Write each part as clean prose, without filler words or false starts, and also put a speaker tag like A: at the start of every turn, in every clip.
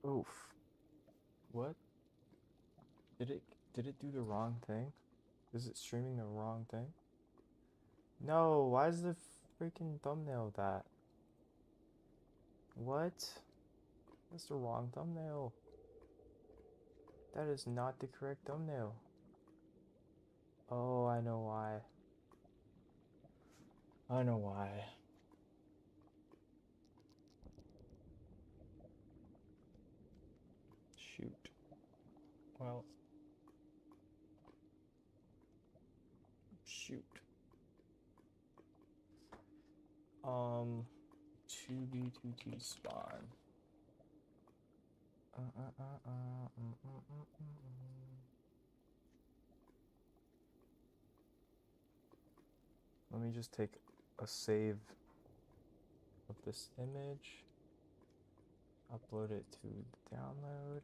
A: Oof. What? Did it do the wrong thing? Is it streaming the wrong thing? No, why is the freaking thumbnail that? What? That's the wrong thumbnail. That is not the correct thumbnail. Oh, I know why. I know why. Shoot. Well, shoot. 2B2T spawn. Uh, uh, uh, uh, mm, mm, mm, mm. Let me just take a save of this image, upload it to download,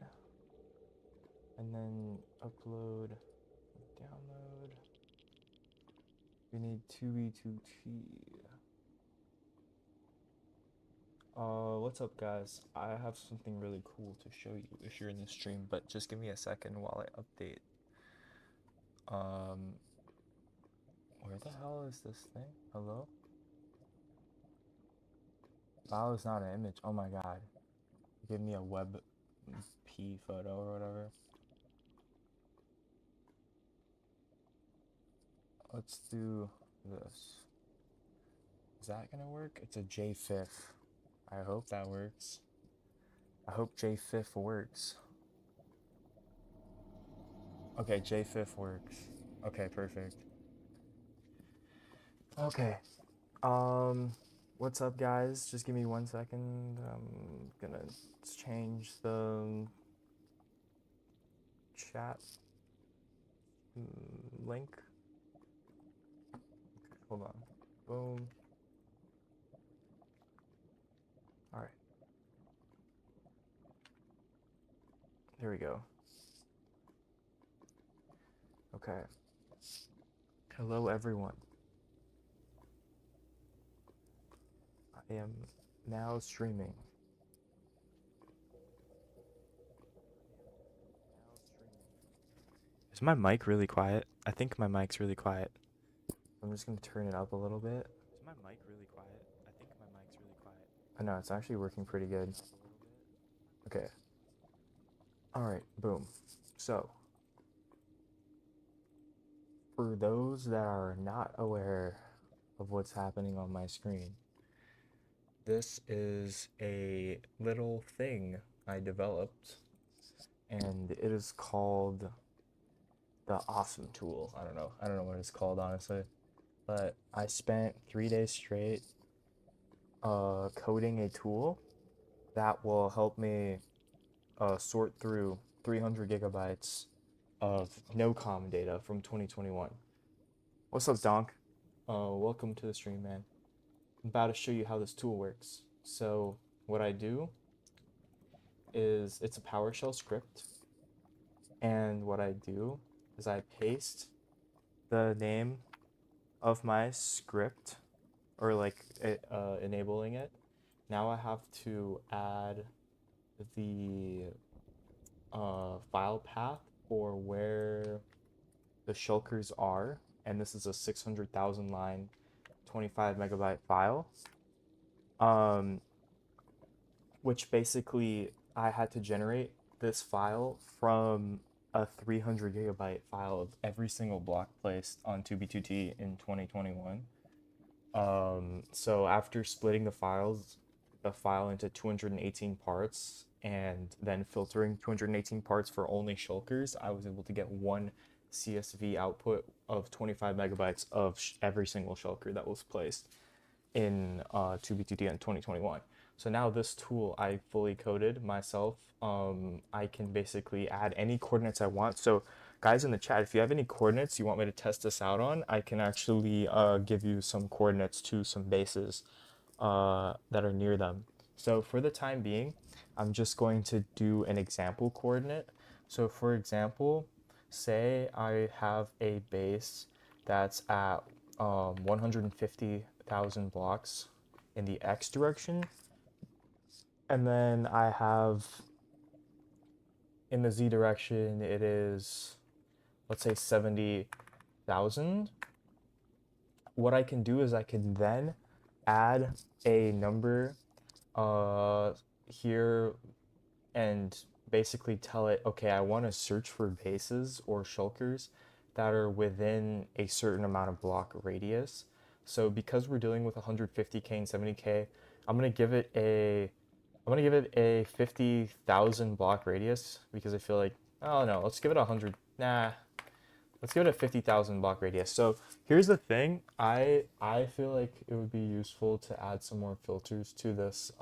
A: and then upload, download. We need 2B2T. What's up, guys? I have something really cool to show you if you're in the stream, but just give me a second while I update. Where the hell is this thing? Hello? File is not an image. Oh my god. Give me a web P photo or whatever. Let's do this. Is that gonna work? It's a JFIF. I hope that works. I hope JFIF works. Okay, JFIF works. Okay, perfect. Okay. What's up, guys? Just give me 1 second. I'm gonna change the chat link. Okay, hold on. Boom. All right. Here we go. Okay. Hello, everyone. I am now streaming. Is my mic really quiet? I think my mic's really quiet. I'm just gonna turn it up a little bit. Is my mic really quiet? I think my mic's really quiet. I know, it's actually working pretty good. Okay. Alright, boom. So, for those that are not aware of what's happening on my screen, this is a little thing I developed, and it is called the Awesome Tool. I don't know what it's called, honestly, but I spent 3 days straight coding a tool that will help me sort through 300 gigabytes of NOCOM data from 2021. What's up, Donk? Welcome to the stream, man. I'm about to show you how this tool works. So what I do is it's a PowerShell script, and what I do is I paste the name of my script, or like enabling it. Now I have to add the file path for where the shulkers are, and this is a 600,000 line 25 megabyte file, which basically I had to generate this file from a 300 gigabyte file of every single block placed on 2B2T in 2021. So after splitting the file into 218 parts and then filtering 218 parts for only shulkers, I was able to get one CSV output of 25 megabytes of every single shulker that was placed in 2B2T in 2021. So now this tool I fully coded myself. I can basically add any coordinates I want. So guys in the chat, if you have any coordinates you want me to test this out on, I can actually give you some coordinates to some bases that are near them. So for the time being, I'm just going to do an example coordinate. So for example, say I have a base that's at 150,000 blocks in the x direction, and then I have in the z direction it is, let's say 70,000, what I can do is I can then add a number here and basically tell it, okay, I want to search for bases or shulkers that are within a certain amount of block radius. So because we're dealing with 150k and 70k, I'm gonna give it a 50,000 block radius because I feel like, oh no, let's give it 100. Nah, let's give it a 50,000 block radius. So here's the thing, I feel like it would be useful to add some more filters to this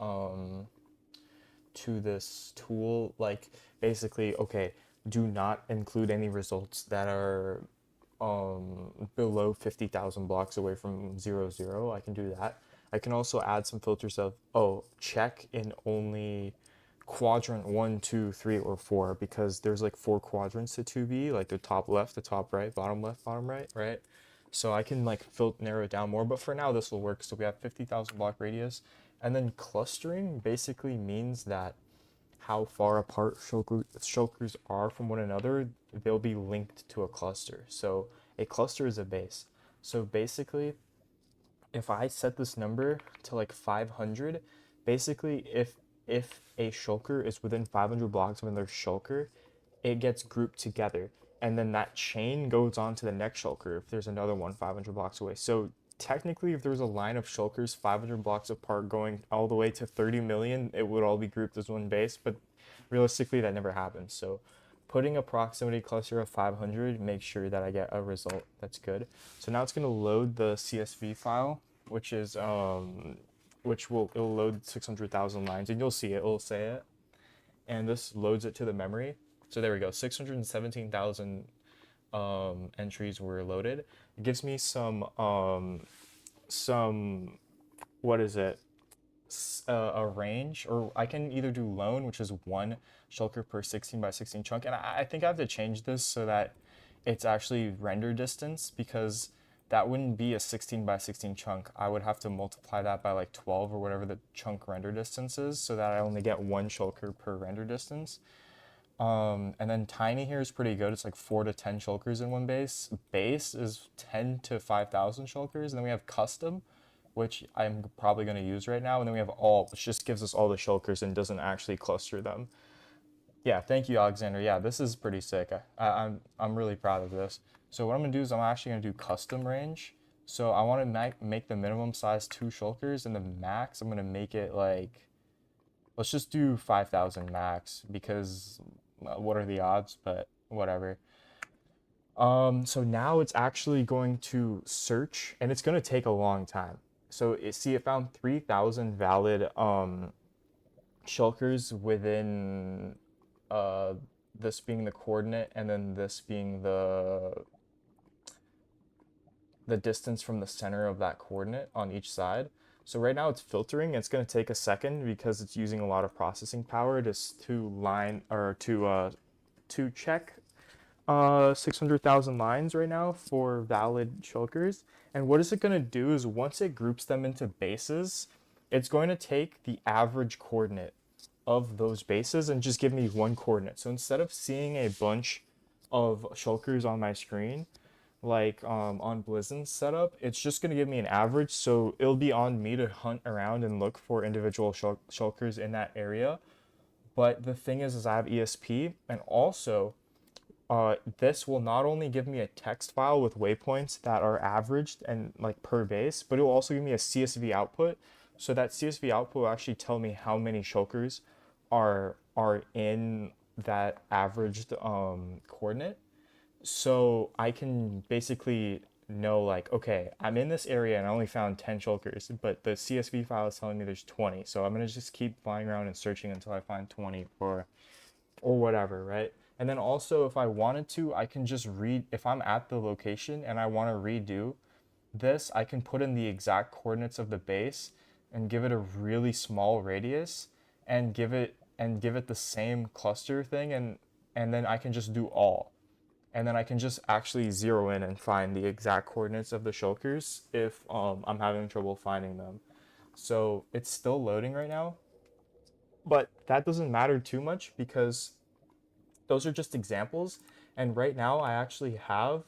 A: tool. Like basically, okay, do not include any results that are below 50,000 blocks away from 0, 0. I can do that. I can also add some filters of, oh, check in only quadrant 1, 2, 3, or 4, because there's like 4 quadrants to 2B, like the top left, the top right, bottom left, bottom right, right? So I can like narrow it down more, but for now this will work. So we have 50,000 block radius, and then clustering basically means that how far apart shulkers are from one another, they'll be linked to a cluster. So a cluster is a base. So basically, if I set this number to like 500, basically if a shulker is within 500 blocks of another shulker, it gets grouped together, and then that chain goes on to the next shulker if there's another one 500 blocks away. So technically, if there was a line of shulkers 500 blocks apart going all the way to 30 million, it would all be grouped as one base, but realistically that never happens. So putting a proximity cluster of 500 makes sure that I get a result that's good. So now it's going to load the CSV file, which is it'll load 600,000 lines, and you'll see it, it'll say it, and this loads it to the memory. So there we go, 617,000 entries were loaded. It gives me some what is it, a range, or I can either do lone, which is 1 shulker per 16 by 16 chunk, and I think I have to change this so that it's actually render distance, because that wouldn't be a 16 by 16 chunk. I would have to multiply that by like 12 or whatever the chunk render distance is, so that I only get 1 shulker per render distance. And then tiny here is pretty good. It's like 4 to 10 shulkers in one base. Base is 10 to 5,000 shulkers. And then we have custom, which I'm probably going to use right now. And then we have all, which just gives us all the shulkers and doesn't actually cluster them. Yeah, thank you, Alexander. Yeah, this is pretty sick. I'm really proud of this. So what I'm going to do is I'm actually going to do custom range. So I want to make the minimum size 2 shulkers, and the max I'm going to make it like, let's just do 5,000 max, because what are the odds, but whatever. So now it's actually going to search, and it's going to take a long time. So see, it found 3,000 valid shulkers within this being the coordinate, and then this being the distance from the center of that coordinate on each side. So right now it's filtering. It's going to take a second because it's using a lot of processing power just to check 600,000 lines right now for valid shulkers. And what is it going to do is, once it groups them into bases, it's going to take the average coordinate of those bases and just give me one coordinate. So instead of seeing a bunch of shulkers on my screen, like on Blizzen's setup, it's just going to give me an average. So it'll be on me to hunt around and look for individual shulkers in that area. But the thing is I have ESP, and also this will not only give me a text file with waypoints that are averaged and like per base, but it will also give me a CSV output. So that CSV output will actually tell me how many shulkers are in that averaged coordinate. So I can basically know, like, okay, I'm in this area and I only found 10 shulkers, but the CSV file is telling me there's 20. So I'm going to just keep flying around and searching until I find 20 or whatever, right? And then also, if I wanted to, I can just if I'm at the location and I want to redo this, I can put in the exact coordinates of the base and give it a really small radius, and give it the same cluster thing, and then I can just do all. And then I can just actually zero in and find the exact coordinates of the shulkers if I'm having trouble finding them. So it's still loading right now, but that doesn't matter too much, because Those are just examples. And right now I actually have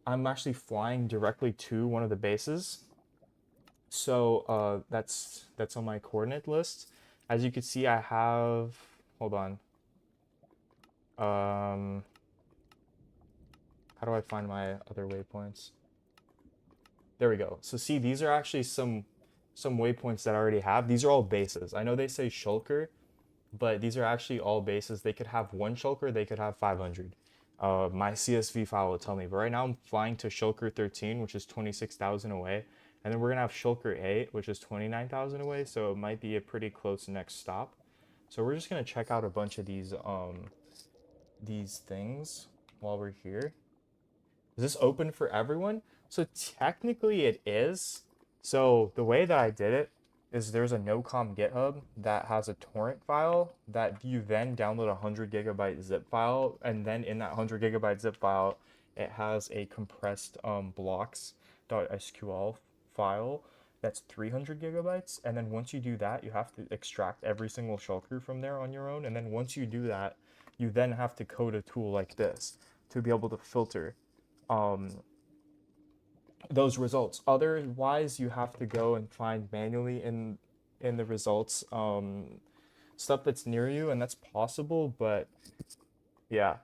A: I'm actually flying directly to one of the bases. So that's on my coordinate list. As you can see, I have, hold on. Um, how do I find my other waypoints? There we go. So see, these are actually some waypoints that I already have. These are all bases. I know they say shulker, but these are actually all bases. They could have one shulker, they could have 500. My CSV file will tell me. But right now I'm flying to shulker 13, which is 26,000 away. And then we're gonna have shulker 8, which is 29,000 away. So it might be a pretty close next stop. So we're just gonna check out a bunch of these things while we're here. Is this open for everyone? So technically it is. So the way that I did it is there's a NOCOM GitHub that has a torrent file that you then download a 100 gigabyte zip file, and then in that 100 gigabyte zip file, it has a compressed blocks.sql file that's 300 gigabytes. And then once you do that, you have to extract every single shulker from there on your own. And then once you do that, you then have to code a tool like this to be able to filter those results. Otherwise, you have to go and find manually in the results stuff that's near you, and that's possible. But yeah,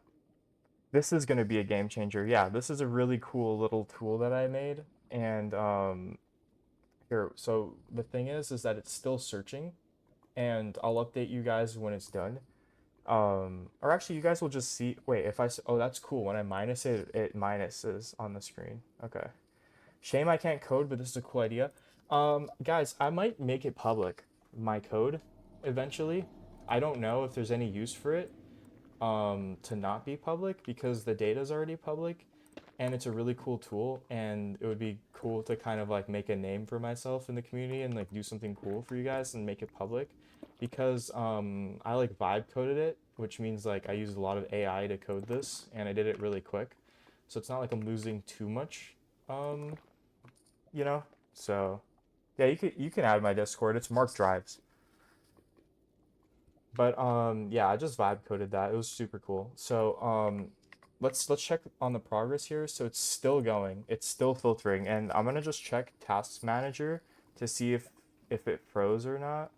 A: this is going to be a game changer. Yeah, this is a really cool little tool that I made, and here. So the thing is that it's still searching, and I'll update you guys when it's done. Or actually, you guys will just see. Wait, if oh, that's cool. When I minus it, it minuses on the screen. Okay. Shame I can't code, but this is a cool idea. Guys, I might make it public, my code, eventually. I don't know if there's any use for it, to not be public because the data is already public, and it's a really cool tool, and it would be cool to kind of like make a name for myself in the community and like do something cool for you guys and make it public because I like vibe coded it, which means like I used a lot of AI to code this and I did it really quick. So it's not like I'm losing too much, um, you know? So yeah, you can add my Discord. It's Mark Drives. But yeah, I just vibe coded that. It was super cool. So let's check on the progress here. So it's still going. It's still filtering, and I'm gonna just check Task Manager to see if it froze or not.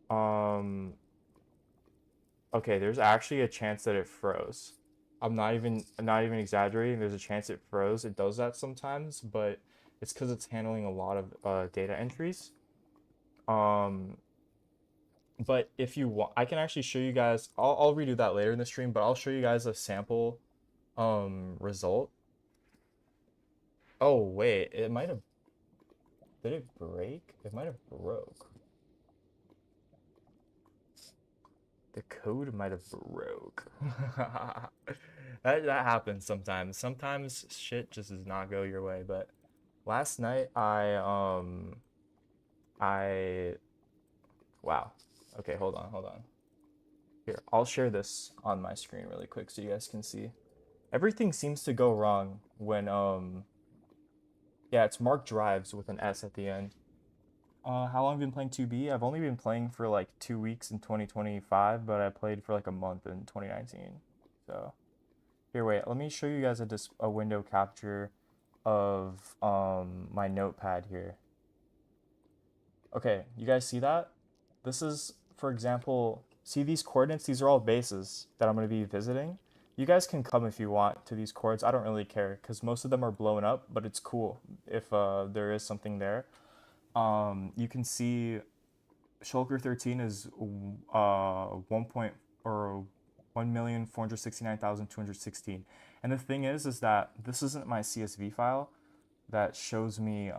A: Um okay, there's actually a chance that it froze. I'm not even exaggerating. There's a chance it froze. It does that sometimes, but it's because it's handling a lot of data entries. Um but if you want, I can actually show you guys. I'll redo that later in the stream, but I'll show you guys a sample result. Oh wait, it might have, did it break? It might have broke. The code might have broke. That happens sometimes. Sometimes shit just does not go your way, but last night I wow. Okay, hold on. Here, I'll share this on my screen really quick so you guys can see. Everything seems to go wrong when yeah, it's Mark Drives with an S at the end. How long have you been playing 2B? I've only been playing for like 2 weeks in 2025, but I played for like a month in 2019. So here, wait, let me show you guys a window capture of my notepad here. Okay, you guys see that? This is, for example, see these coordinates? These are all bases that I'm going to be visiting. You guys can come if you want to these chords. I don't really care because most of them are blown up, but it's cool if there is something there. You can see Shulker 13 is 1 point or 1,469,216. And the thing is that this isn't my CSV file that shows me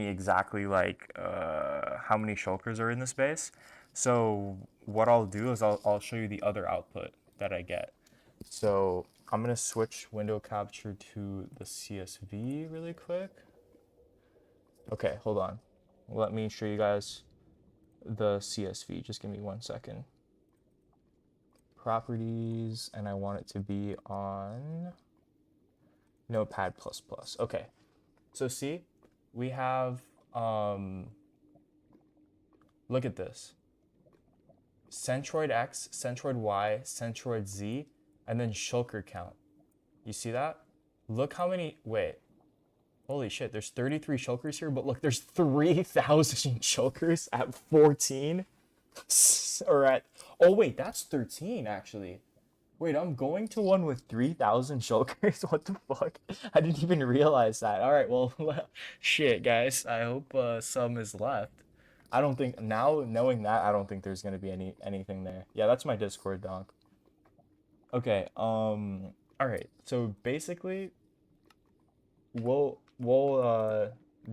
A: exactly like how many shulkers are in this base. So what I'll do is I'll show you the other output that I get. So I'm gonna switch window capture to the CSV really quick. Okay, hold on. Let me show you guys the CSV. Just give me 1 second. Properties, and I want it to be on Notepad++. Okay, so see, we have, look at this. centroid X, centroid Y, centroid Z, and then shulker count. You see that? Look how many, wait. Holy shit, there's 33 shulkers here, but look, there's 3,000 shulkers at 14. Or at, oh wait, that's 13 actually. Wait, I'm going to one with 3,000 shulkers? What the fuck? I didn't even realize that. All right, well, shit, guys. I hope some is left. I don't think, now knowing that, I don't think there's going to be anything there. Yeah, that's my Discord, donk. Okay, all right. So basically, we'll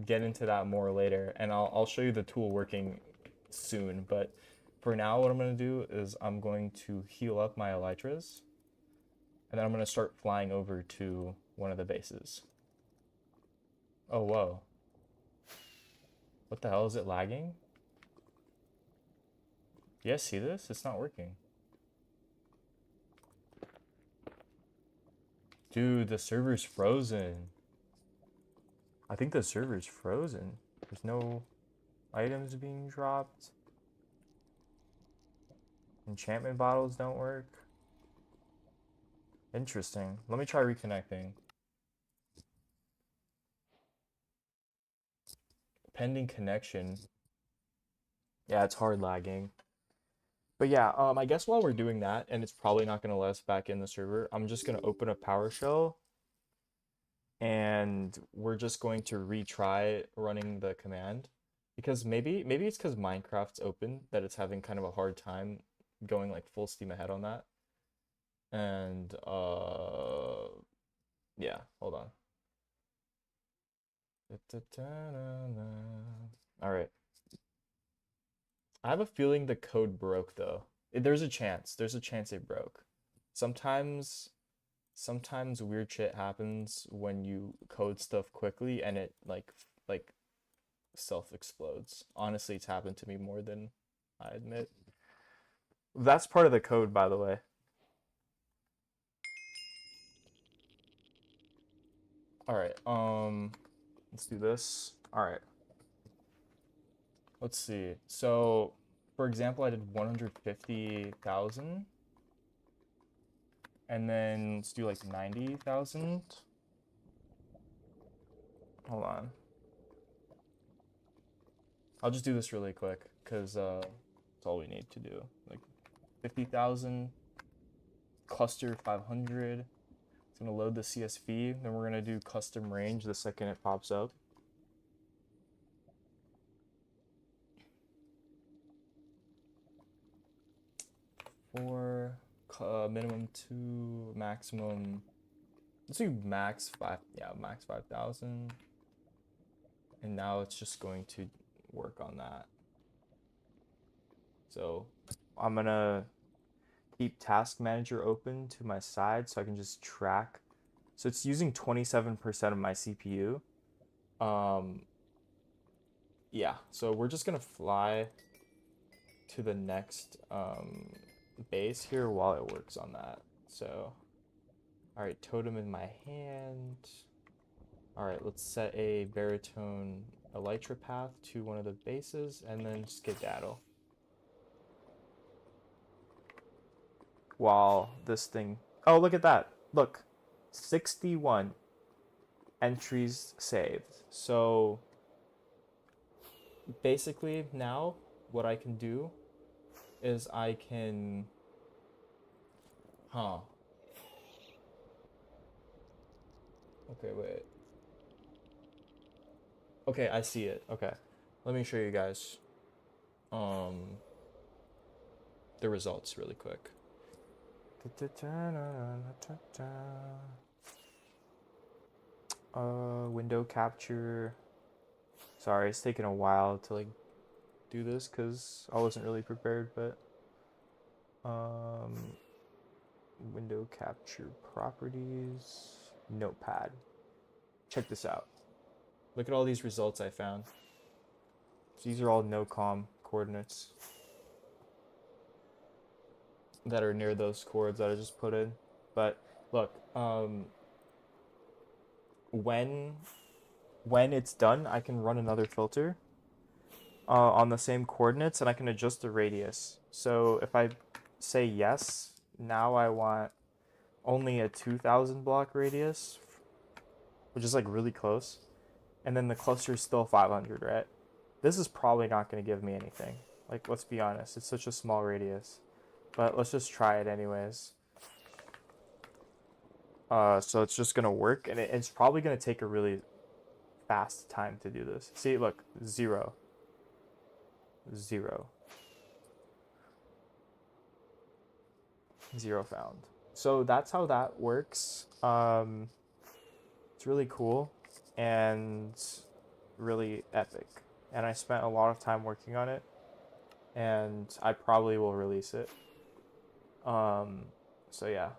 A: get into that more later, and I'll show you the tool working soon, but for now, what I'm going to do is I'm going to heal up my elytras, and then I'm going to start flying over to one of the bases. Oh, whoa. What the hell, is it lagging? Do you guys see this? It's not working. Dude, the server's frozen. I think the server's frozen. There's no items being dropped. Enchantment bottles don't work. Interesting. Let me try reconnecting. Pending connection. Yeah, it's hard lagging. But yeah, I guess while we're doing that, and it's probably not going to let us back in the server, I'm just going to open a PowerShell, and we're just going to retry running the command. Because maybe it's because Minecraft's open that it's having kind of a hard time going like full steam ahead on that. And yeah, hold on. All right. I have a feeling the code broke though. There's a chance. There's a chance it broke. Sometimes weird shit happens when you code stuff quickly and it like self explodes. Honestly, it's happened to me more than I admit. That's part of the code, by the way. All right. Let's do this. All right. Let's see. So, for example, I did 150,000. And then let's do like 90,000. Hold on. I'll just do this really quick because that's all we need to do. Like 50,000, cluster 500. It's gonna load the CSV. Then we're gonna do custom range the second it pops up. For minimum 2, maximum. Let's do max 5. Yeah, max 5,000. And now it's just going to work on that. So I'm gonna keep task manager open to my side so I can just track. So it's using 27% of my CPU. Yeah, so we're just gonna fly to the next base here while it works on that. So, all right, totem in my hand. All right, let's set a baritone elytra path to one of the bases and then skedaddle. While this thing, oh, look at that. Look, 61 entries saved. So basically now what I can do is I can, okay, wait. Okay, I see it. Okay, let me show you guys the results really quick. Window capture. Sorry, it's taking a while to like do this because I wasn't really prepared, but window capture properties, notepad. Check this out. Look at all these results I found. So these are all NOCOM coordinates that are near those coords that I just put in. But look, when it's done, I can run another filter on the same coordinates, and I can adjust the radius. So if I say yes, now I want only a 2,000 block radius, which is like really close. And then the cluster is still 500, right? This is probably not going to give me anything. Like, let's be honest, it's such a small radius. But let's just try it anyways. So it's just going to work, and it's probably going to take a really fast time to do this. See, look, 0, 0, 0 found. So that's how that works. It's really cool and really epic. And I spent a lot of time working on it, and I probably will release it. So yeah,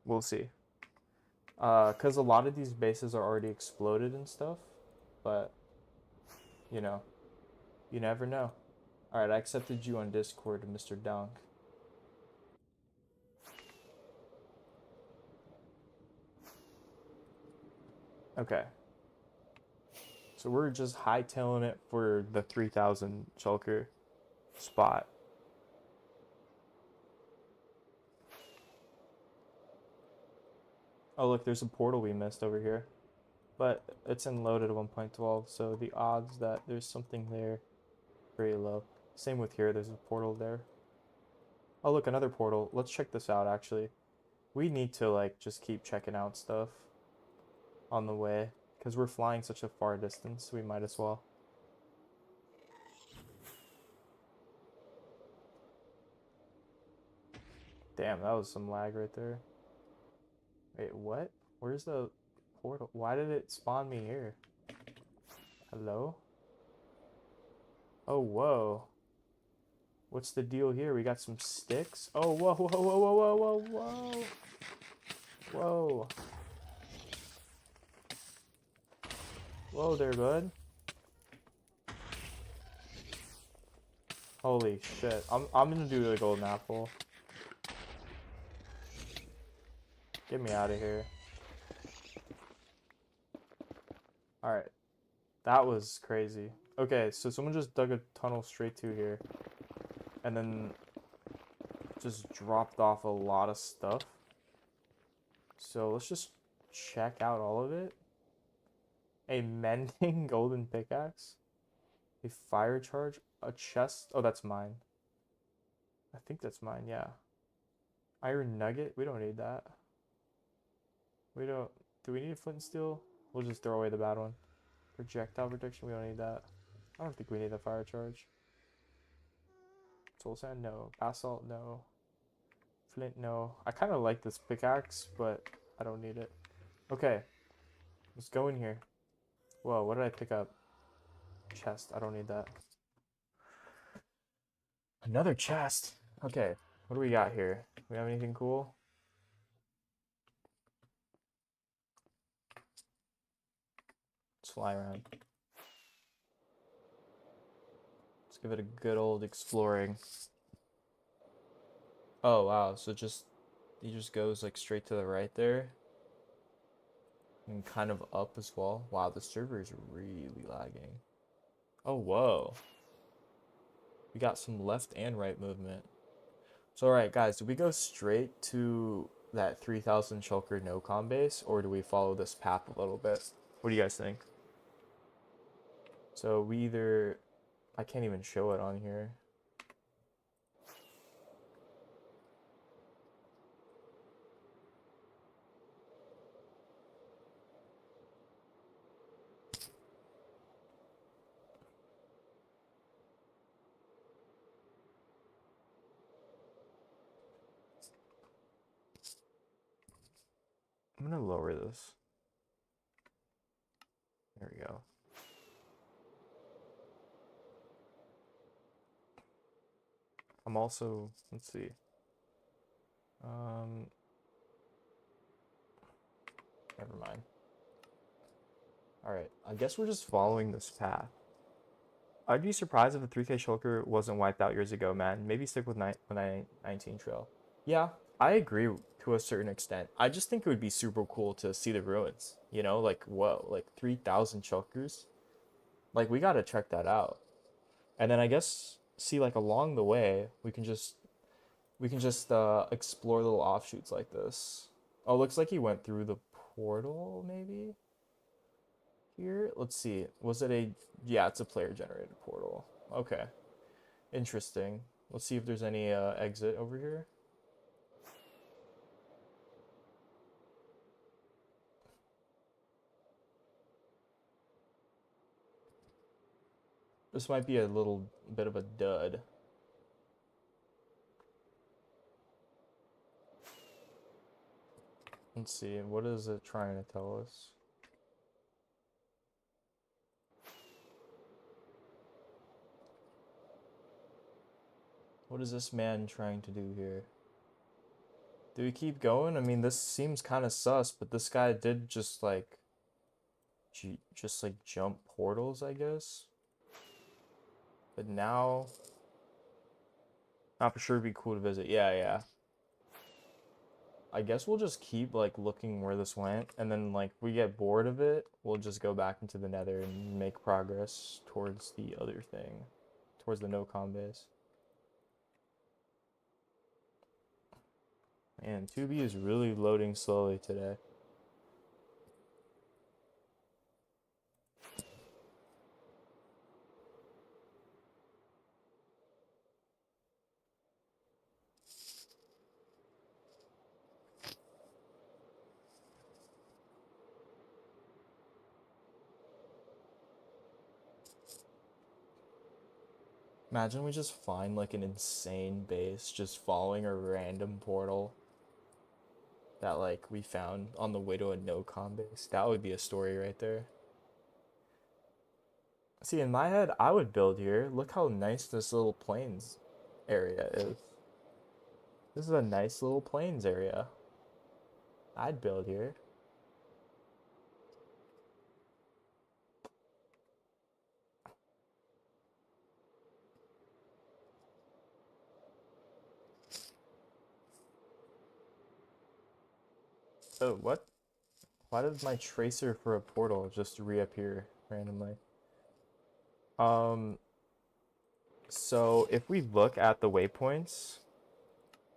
A: we'll see. Because a lot of these bases are already exploded and stuff, but you know, you never know. All right, I accepted you on Discord, Mr. Donk. Okay, so we're just hightailing it for the 3,000 shulker spot. Oh look, there's a portal we missed over here, but it's in loaded 1.12, so the odds that there's something there very low. Same with here, there's a portal there. Oh look, another portal. Let's check this out actually. We need to like just keep checking out stuff on the way because we're flying such a far distance, we might as well. Damn, that was some lag right there. Wait, what? Where's the portal? Why did it spawn me here? Hello? Oh, whoa. What's the deal here? We got some sticks? Oh, whoa, whoa, whoa, whoa, whoa, whoa, whoa. Whoa. Whoa there, bud. Holy shit. I'm gonna do the golden apple. Get me out of here. Alright. That was crazy. Okay, so someone just dug a tunnel straight to here. And then just dropped off a lot of stuff. So let's just check out all of it. A mending golden pickaxe. A fire charge. A chest. Oh, that's mine. I think that's mine, yeah. Iron nugget. We don't need that. We don't. Do we need a flint and steel? We'll just throw away the bad one. Projectile protection. We don't need that. I don't think we need a fire charge. Soul sand, no. Basalt, no. Flint, no. I kind of like this pickaxe, but I don't need it. Okay. Let's go in here. Whoa, what did I pick up? Chest. I don't need that. Another chest. Okay. What do we got here? We have anything cool? Let's fly around. Let's give it a good old exploring. Oh, wow. So he just goes like straight to the right there. And kind of up as well. Wow, the server is really lagging. Oh, whoa. We got some left and right movement. So, alright, guys, do we go straight to that 3,000 shulker NOCOM base, or do we follow this path a little bit? What do you guys think? So, we either... I can't even show it on here. I'm gonna lower this. There we go. I'm also, let's see. Never mind. Alright, I guess we're just following this path. I'd be surprised if the 3K shulker wasn't wiped out years ago, man. Maybe stick with 19 trail. Yeah, I agree to a certain extent. I just think it would be super cool to see the ruins. You know, like, whoa, like 3,000 shulkers? Like, we gotta check that out. And then I guess see like along the way we can just explore little offshoots like this. Oh, looks like he went through the portal maybe here. Let's see. Was it a yeah, it's a player generated portal. Okay. Interesting. Let's see if there's any exit over here. This might be a little bit of a dud. Let's see. What is it trying to tell us? What is this man trying to do here? Do we keep going? I mean, this seems kind of sus, but this guy did just like jump portals, I guess. But now, not for sure it'd be cool to visit. Yeah, yeah. I guess we'll just keep like looking where this went, and then like we get bored of it, we'll just go back into the Nether and make progress towards the other thing, towards the NOCOM base. Man, 2B is really loading slowly today. Imagine we just find like an insane base just following a random portal that like we found on the way to a NOCOM base. That would be a story right there. See, in my head, I would build here. Look how nice this little plains area is. This is a nice little plains area. I'd build here. Oh, what? Why did my tracer for a portal just reappear randomly? Um, so if we look at the waypoints,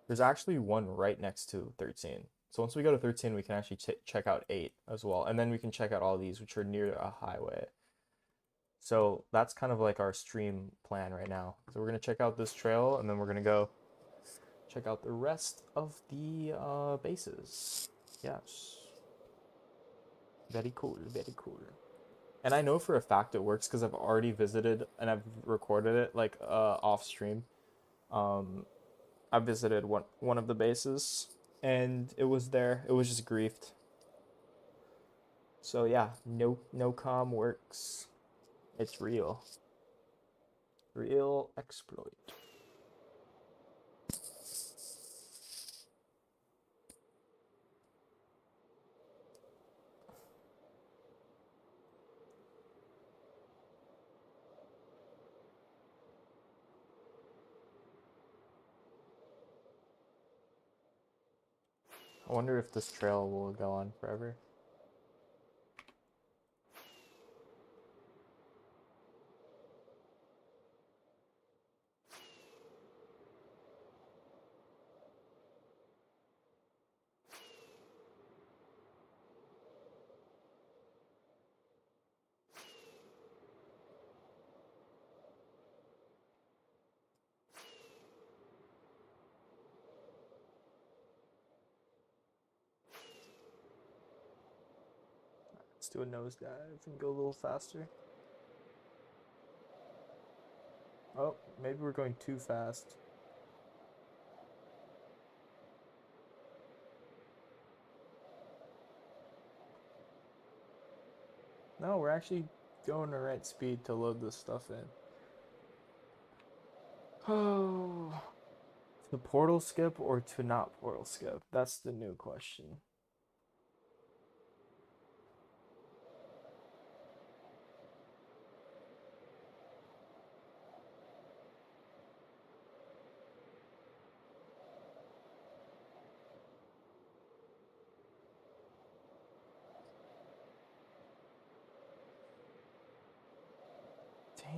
A: there's actually one right next to 13. So once we go to 13, we can actually check out 8 as well. And then we can check out all these, which are near a highway. So that's kind of like our stream plan right now. So we're going to check out this trail, and then we're going to go check out the rest of the bases. Yes. Very cool, very cool. And I know for a fact it works because I've already visited and I've recorded it like off stream. I visited one of the bases and it was there. It was just griefed. So yeah, no com works. It's real. Real exploit. I wonder if this trail will go on forever. Let's do a nosedive and go a little faster. Oh, maybe we're going too fast. No, we're actually going the right speed to load this stuff in. Oh, to portal skip or to not portal skip? That's the new question.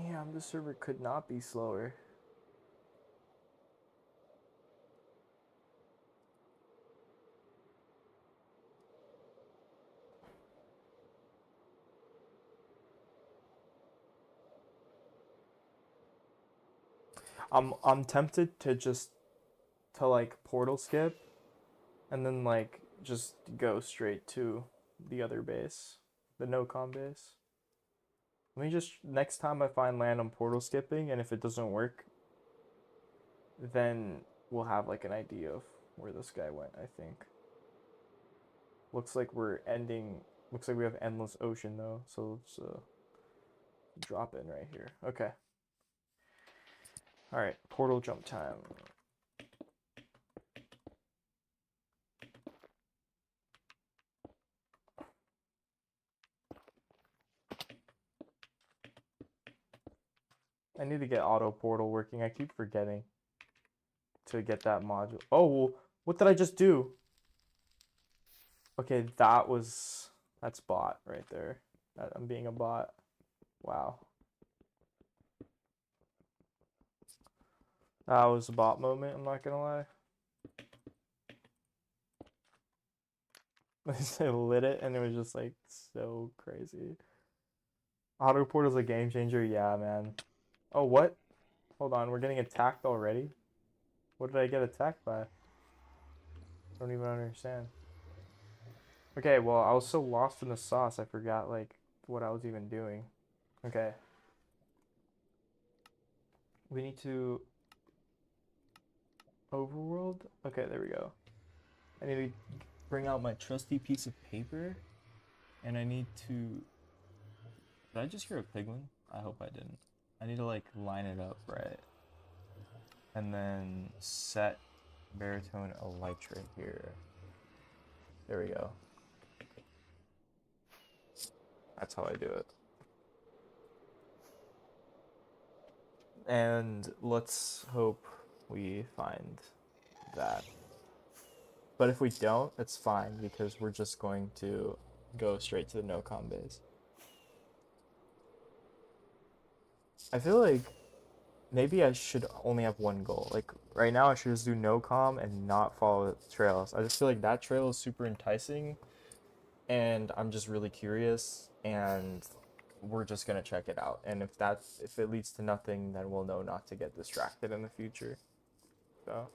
A: Damn, this server could not be slower. I'm tempted to just to like portal skip and then like just go straight to the other base, the NOCOM base. Let me just next time I find land on portal skipping, and if it doesn't work, then we'll have like an idea of where this guy went, I think. Looks like we're ending. Looks like we have endless ocean though, so let's drop in right here. Okay. All right, portal jump time. I need to get auto portal working. I keep forgetting to get that module. Oh, what did I just do? Okay, that's bot right there. I'm being a bot. Wow. That was a bot moment, I'm not gonna lie. I lit it and it was just like so crazy. Auto portal's a game changer, yeah, man. Oh, what? Hold on, we're getting attacked already? What did I get attacked by? I don't even understand. Okay, well, I was so lost in the sauce, I forgot, like, what I was even doing. Okay. We need to... Overworld? Okay, there we go. I need to bring out my trusty piece of paper, and I need to... Did I just hear a piglin? I hope I didn't. I need to, like, line it up right. And then set baritone elytra here. There we go. That's how I do it. And let's hope we find that. But if we don't, it's fine because we're just going to go straight to the NOCOM base. I feel like maybe I should only have one goal. Like right now I should just do NOCOM and not follow trails. I just feel like that trail is super enticing and I'm just really curious and we're just gonna check it out. And if it leads to nothing, then we'll know not to get distracted in the future. So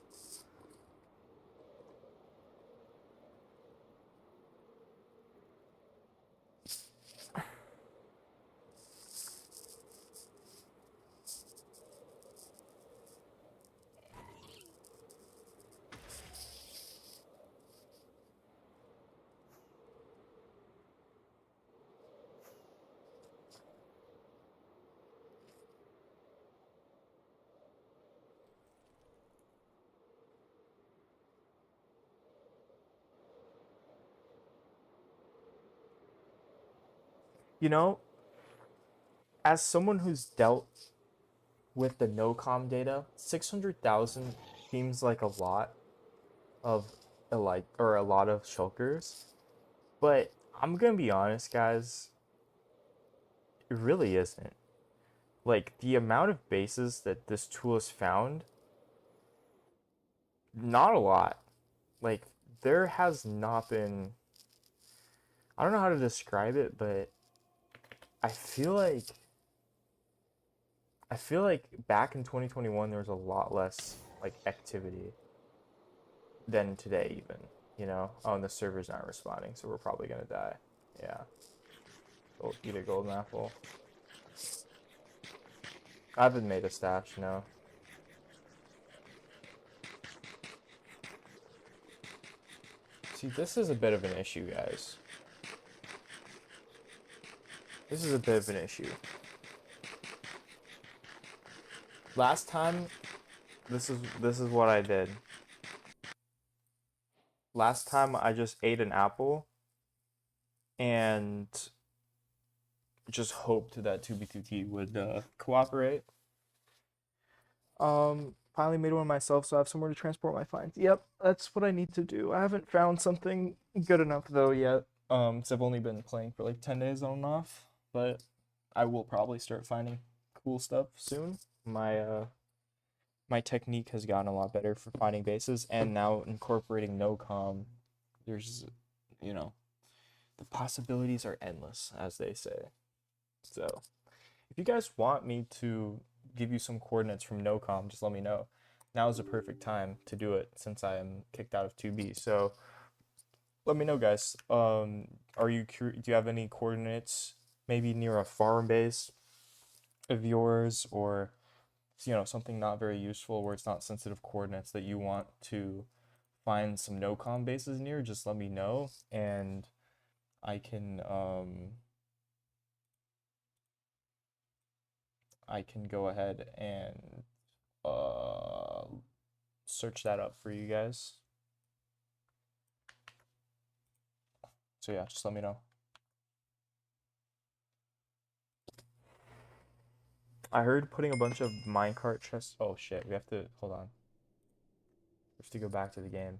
A: you know, as someone who's dealt with the NOCOM data, 600,000 seems like a lot of a lot of shulkers, but I'm gonna be honest, guys, it really isn't. Like the amount of bases that this tool has found, not a lot. Like there has not been. I don't know how to describe it, but I feel like I feel like back in 2021 there was a lot less like activity than today even, you know? Oh, and the server's not responding, so we're probably gonna die. Yeah. Eat a golden apple. I haven't made a stash, no. See, this is a bit of an issue, guys. This is a bit of an issue. Last time, this is what I did. Last time I just ate an apple and just hoped that 2B2T would cooperate. Finally made one myself, so I have somewhere to transport my finds. Yep, that's what I need to do. I haven't found something good enough though yet. So I've only been playing for like 10 days on and off, but I will probably start finding cool stuff soon. My technique has gotten a lot better for finding bases, and now incorporating NOCOM, there's, you know, the possibilities are endless, as they say. So, if you guys want me to give you some coordinates from NOCOM, just let me know. Now is the perfect time to do it since I am kicked out of 2B. So, let me know, guys. Do you have any coordinates maybe near a farm base of yours, or something not very useful where it's not sensitive coordinates that you want to find some NOCOM bases near? Just let me know, and I can go ahead and search that up for you guys. So yeah, just let me know. I heard putting a bunch of minecart chests. Oh shit, we have to hold on. We have to go back to the game.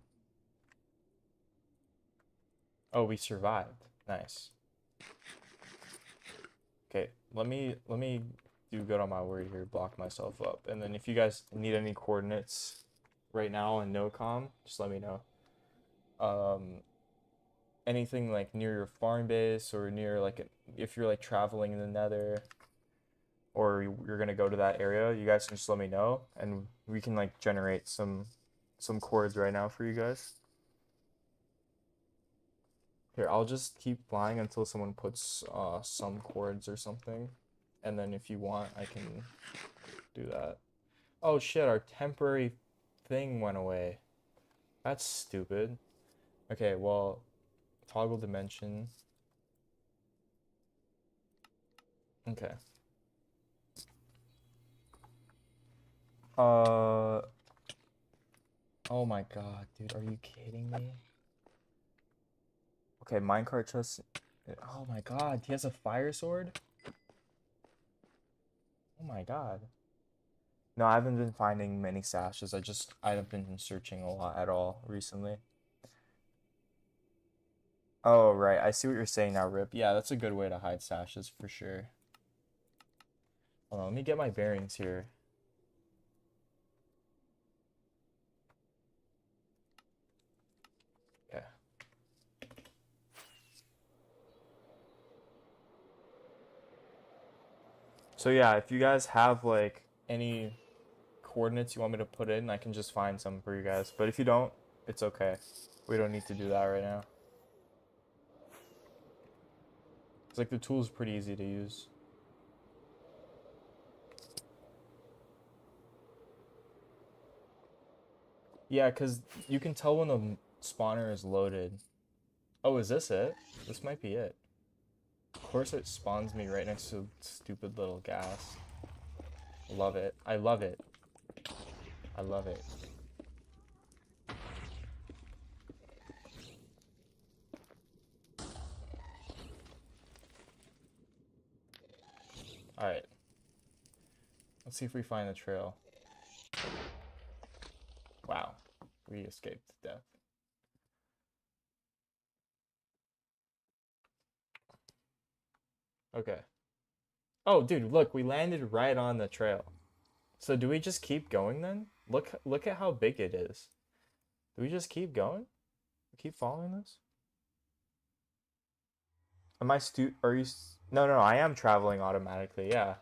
A: Oh, we survived. Nice. Okay, let me do good on my word here, block myself up. And then if you guys need any coordinates right now in NOCOM, just let me know. Anything like near your farm base, or near if you're like traveling in the nether, or you're gonna go to that area, you guys can just let me know, and we can like generate some coords right now for you guys. Here, I'll just keep flying until someone puts some coords or something, and then if you want, I can do that. Oh shit, our temporary thing went away. That's stupid. Okay, well, toggle dimension. Okay. Oh my god, dude, are you kidding me? Okay, minecart chest. Oh my god, he has a fire sword? Oh my god. No, I haven't been finding many sashes. I haven't been searching a lot at all recently. Oh, right. I see what you're saying now, Rip. Yeah, that's a good way to hide sashes for sure. Hold on, let me get my bearings here. Okay. So yeah, if you guys have like any coordinates you want me to put in, I can just find some for you guys. But if you don't, it's okay. We don't need to do that right now. It's like the tool's pretty easy to use. Yeah, because you can tell when the spawner is loaded. Oh, is this it? This might be it. Of course it spawns me right next to stupid little gas. Love it. I love it. I love it. Alright. Let's see if we find the trail. Wow. We escaped death. Okay. Oh, dude, look, we landed right on the trail. So do we just keep going then? Look at how big it is. Do we just keep going? Keep following this? Are you No, I am traveling automatically. Yeah.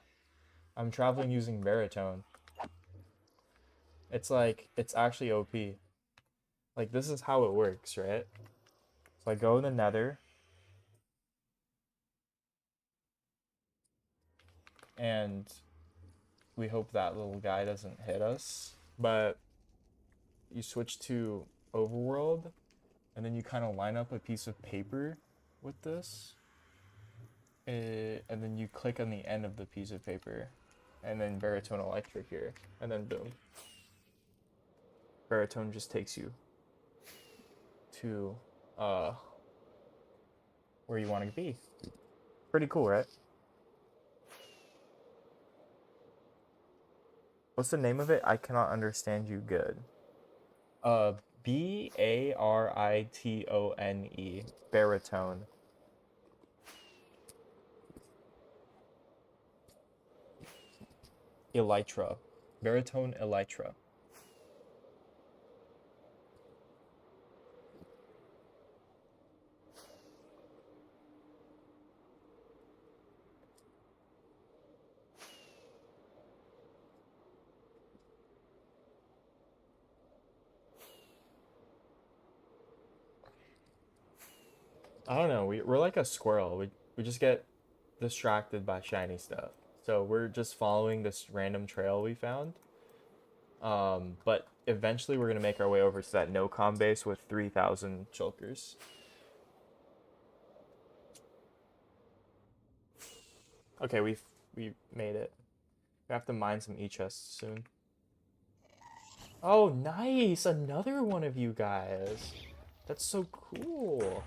A: I'm traveling using baritone. It's actually OP. Like, this is how it works, right? So I go in the nether, and we hope that little guy doesn't hit us. But you switch to overworld, and then you kind of line up a piece of paper with this. And then you click on the end of the piece of paper, and then baritone electric here, and then boom. Baritone just takes you to where you want to be. Pretty cool, right? What's the name of it? I cannot understand you good. Baritone. Baritone. elytra. Baritone elytra. I don't know. We're like a squirrel. We just get distracted by shiny stuff. So we're just following this random trail we found. But eventually we're gonna make our way over to that NOCOM base with 3,000 shulkers. Okay, we made it. We have to mine some e-chests soon. Oh, nice! Another one of you guys. That's so cool.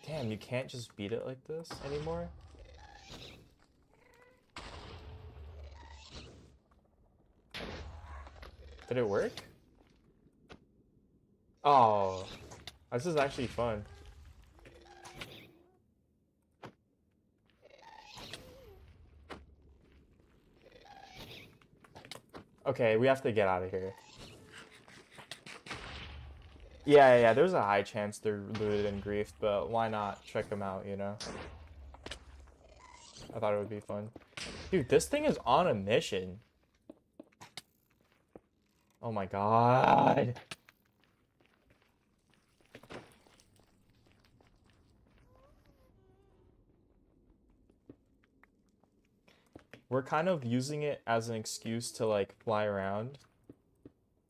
A: Damn, you can't just beat it like this anymore? Did it work? Oh, this is actually fun. Okay, we have to get out of here. Yeah, there's a high chance they're looted and griefed, but why not check them out, you know? I thought it would be fun. Dude, this thing is on a mission. Oh my god. We're kind of using it as an excuse to like fly around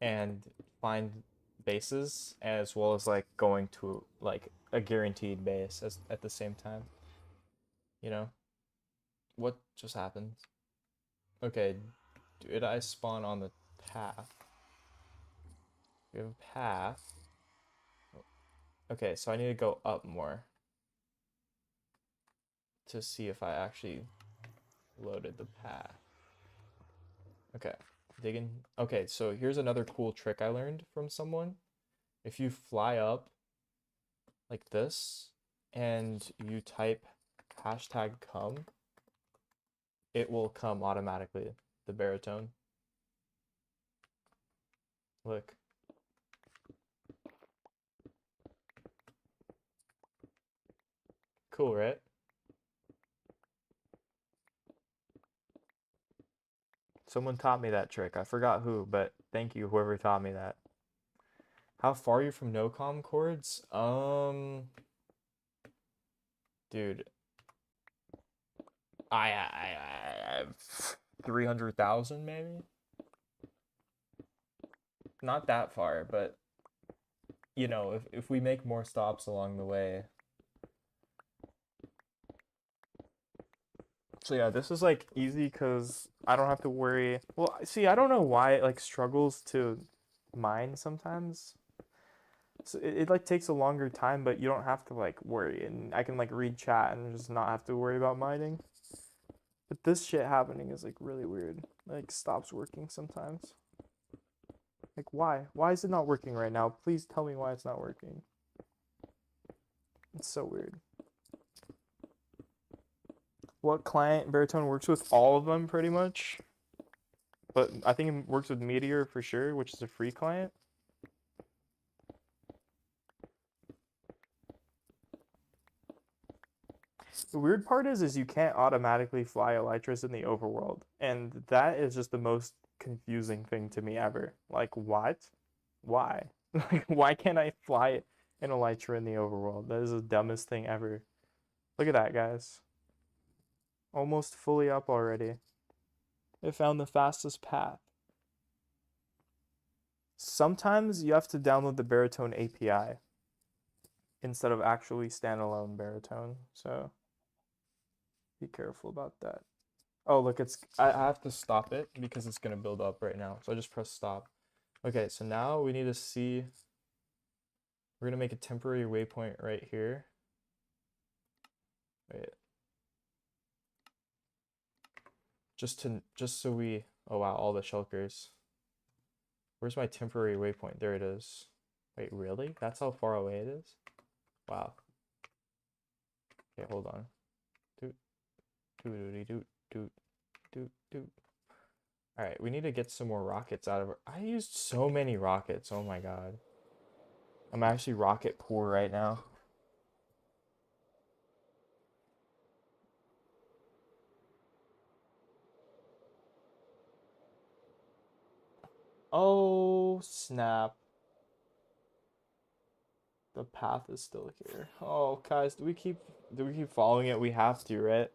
A: and find bases as well as like going to like a guaranteed base at the same time. You know? What just happened? Okay, did I spawn on the path? We have a path. Okay, so I need to go up more to see if I actually loaded the path. Okay, digging. Okay, so here's another cool trick I learned from someone. If you fly up like this and you type hashtag come, it will come automatically, the baritone. Look. Cool, right? Someone taught me that trick. I forgot who, but thank you, whoever taught me that. How far are you from NOCOM coords? Dude, I have 300,000 maybe. Not that far, but you know, if we make more stops along the way. So yeah, this is like easy because I don't have to worry. Well, see, I don't know why it like struggles to mine sometimes. So it like takes a longer time, but you don't have to like worry, and I can like read chat and just not have to worry about mining. But this shit happening is like really weird. Like stops working sometimes. Like why? Why is it not working right now? Please tell me why it's not working. It's so weird. What client Baritone works with? All of them pretty much. But I think it works with Meteor for sure, which is a free client. The weird part is you can't automatically fly elytras in the overworld, and that is just the most confusing thing to me ever. Like what? Why? Like why can't I fly an elytra in the overworld? That is the dumbest thing ever. Look at that, guys. Almost fully up already. It found the fastest path. Sometimes you have to download the Baritone API instead of actually standalone Baritone, so be careful about that. Oh, look, I have to stop it because it's gonna build up right now. So I just press stop. Okay, so now we need to see, we're gonna make a temporary waypoint right here. Wait. Just so we, oh wow, all the shulkers. Where's my temporary waypoint? There it is. Wait, really? That's how far away it is? Wow. Okay, hold on. Doot doot doot doot doot. All right, we need to get some more rockets out of her. I used so many rockets. Oh my god. I'm actually rocket poor right now. Oh, snap. The path is still here. Oh, guys, do we keep following it? We have to, right?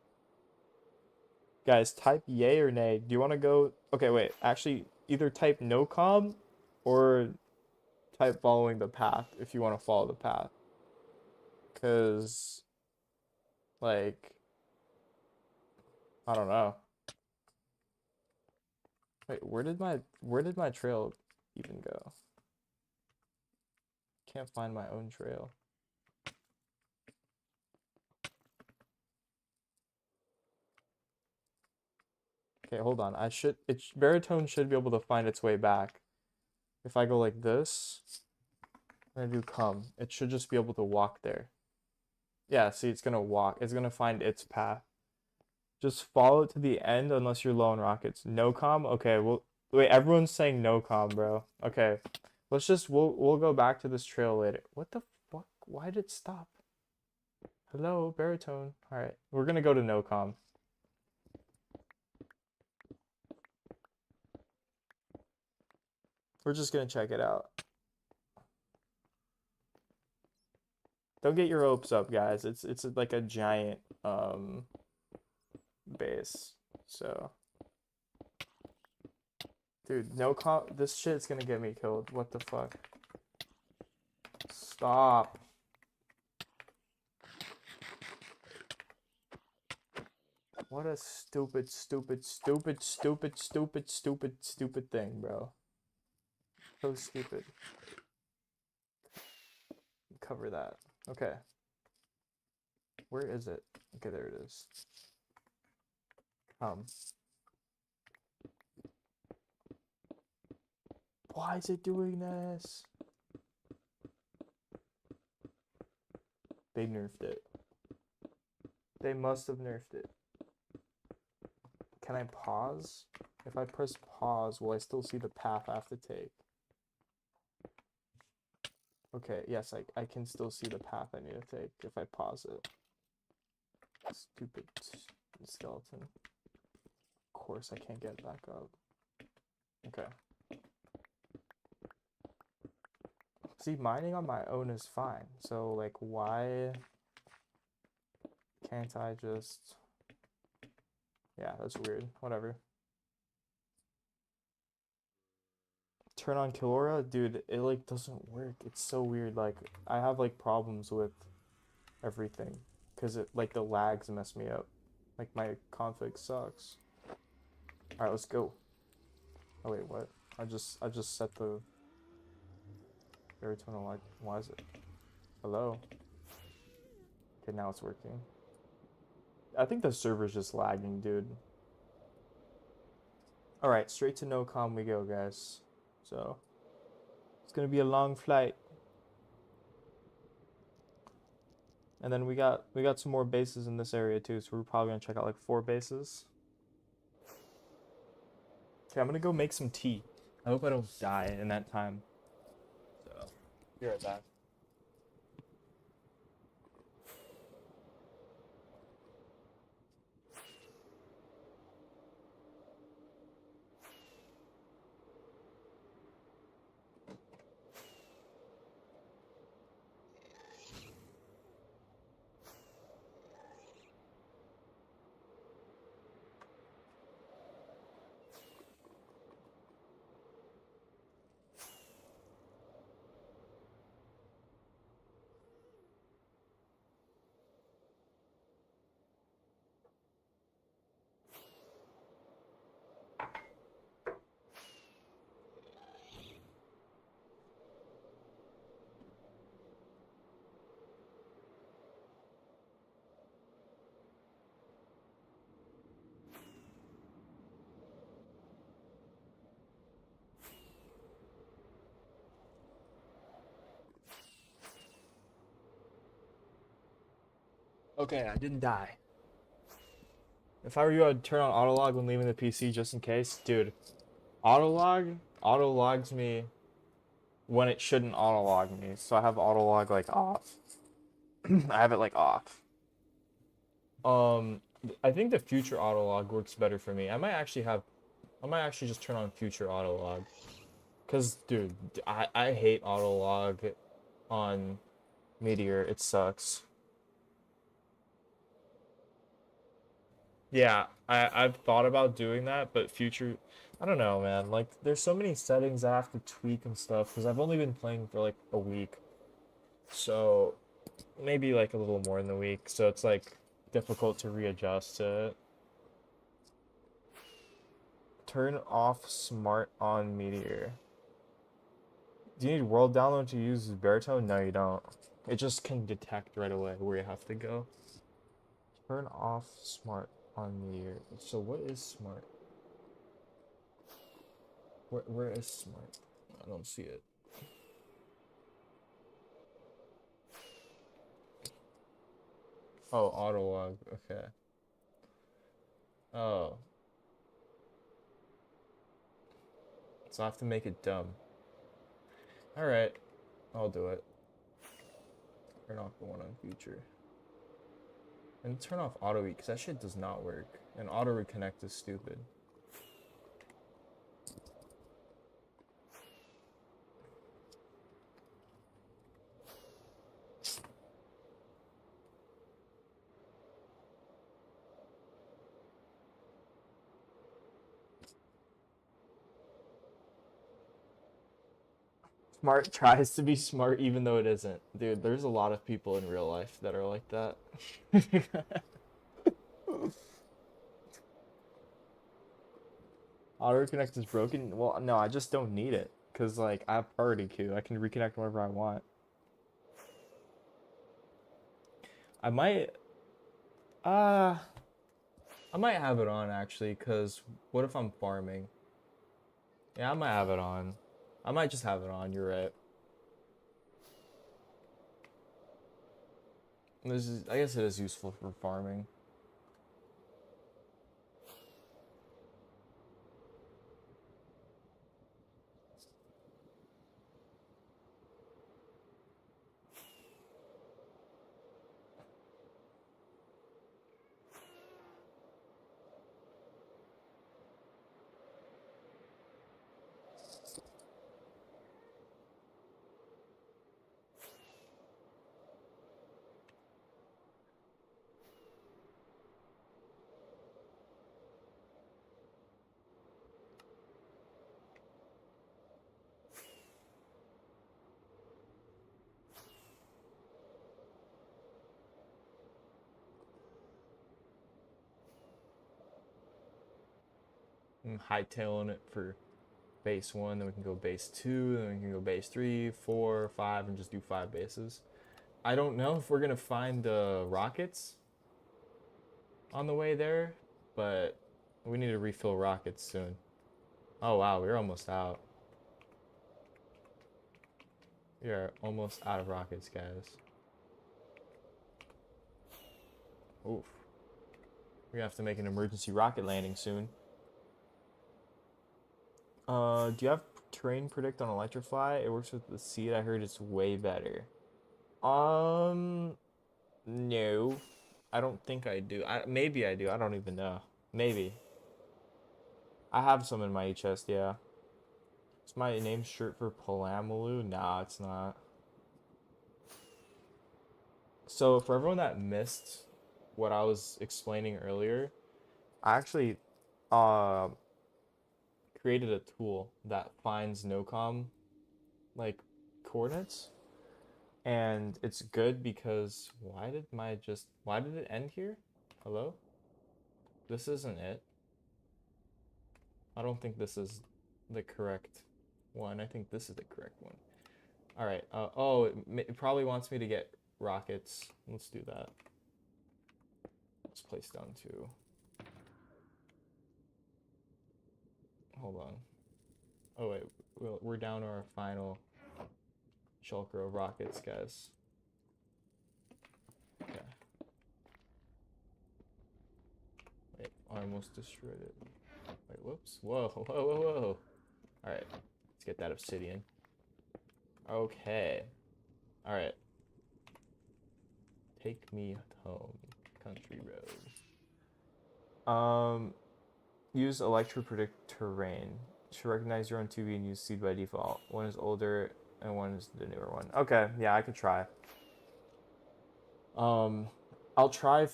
A: Guys, type yay or nay. Do you want to go? Okay, wait. Actually, either type NOCOM or type following the path if you want to follow the path. Cause like I don't know. Wait, where did my trail even go? Can't find my own trail. Okay, hold on. Baritone should be able to find its way back. If I go like this, and I do come, it should just be able to walk there. Yeah, see, it's gonna walk. It's gonna find its path. Just follow it to the end unless you're low on rockets. No com? Okay, well, wait, everyone's saying no com, bro. Okay, we'll go back to this trail later. What the fuck? Why did it stop? Hello, baritone. All right, we're gonna go to no com. We're just gonna check it out. Don't get your hopes up, guys. It's like a giant base. So, dude, no com. This shit's gonna get me killed. What the fuck? Stop. What a stupid, stupid, stupid, stupid, stupid, stupid, stupid thing, bro. So stupid. Cover that. Okay. Where is it? Okay, there it is. Why is it doing this? They nerfed it. They must have nerfed it. Can I pause? If I press pause, will I still see the path I have to take? Okay, yes, I can still see the path I need to take if I pause it. Stupid skeleton. Of course I can't get back up. Okay. See, mining on my own is fine. So, like, why can't I just... Yeah, that's weird. Whatever. Turn on Killora? Dude, it, like, doesn't work. It's so weird. Like, I have, like, problems with everything. Because, it, like, the lags mess me up. Like, my config sucks. Alright, let's go. Oh, wait, what? I just set the... baritone light. Why is it? Hello? Okay, now it's working. I think the server's just lagging, dude. Alright, straight to NOCOM we go, guys. So, it's gonna be a long flight. And then we got some more bases in this area too, so we're probably gonna check out like 4 bases. Okay, I'm gonna go make some tea. I hope I don't die in that time. So, be right back. Okay, I didn't die. If I were you, I'd turn on autolog when leaving the PC just in case. Dude, autologs me when it shouldn't autolog me. So I have autolog like off. I have it like off. I think the future autolog works better for me. I might actually just turn on future autolog. Cause dude, I hate autolog on Meteor. It sucks. Yeah, I've thought about doing that, but future, I don't know, man. Like, there's so many settings I have to tweak and stuff because I've only been playing for like a week, so maybe like a little more than a week. So it's like difficult to readjust to it. Turn off smart on Meteor. Do you need world download to use baritone? No, you don't. It just can detect right away where you have to go. Turn off smart on Meteor. So what is smart? Where is smart? I don't see it. Oh, autolog. Okay. Oh. So I have to make it dumb. Alright. I'll do it. Turn off the one on future. And turn off auto eat because that shit does not work. And auto reconnect is stupid. Smart tries to be smart even though it isn't. Dude, there's a lot of people in real life that are like that. Auto reconnect is broken? Well, no, I just don't need it. Because, like, I have priority queue. I can reconnect whenever I want. I might... Uh... I might have it on, actually, because what if I'm farming? Yeah, I might have it on. I might just have it on, you're right. I guess it is useful for farming. I'm hightailing it for base 1, then we can go base 2, then we can go base 3, 4, 5, and just do 5 bases. I don't know if we're going to find rockets on the way there, but we need to refill rockets soon. Oh wow, we're almost out. We are almost out of rockets, guys. Oof. We're gonna have to make an emergency rocket landing soon. Do you have terrain predict on Electrify? It works with the seed. I heard it's way better. No. I don't think I do. Maybe I do. I don't even know. Maybe. I have some in my chest, yeah. Is my name shirt for Palamalu? Nah, it's not. So for everyone that missed what I was explaining earlier, I actually uh created a tool that finds NOCOM like coordinates, and it's good because why did it end here? Hello? This isn't it. I don't think this is the correct one. I think this is the correct one. All right. Oh, it probably wants me to get rockets. Let's do that. Let's place down 2. Hold on. Oh wait, we're down to our final shulker of rockets, guys. Okay. Wait, I almost destroyed it. Wait, whoops. Whoa, whoa, whoa, whoa. Alright, let's get that obsidian. Okay. Alright. Take me home, country road. Use Electro predict terrain. Should recognize your own 2B and use seed by default. One is older and one is the newer one. Okay, yeah, I could try. I'll try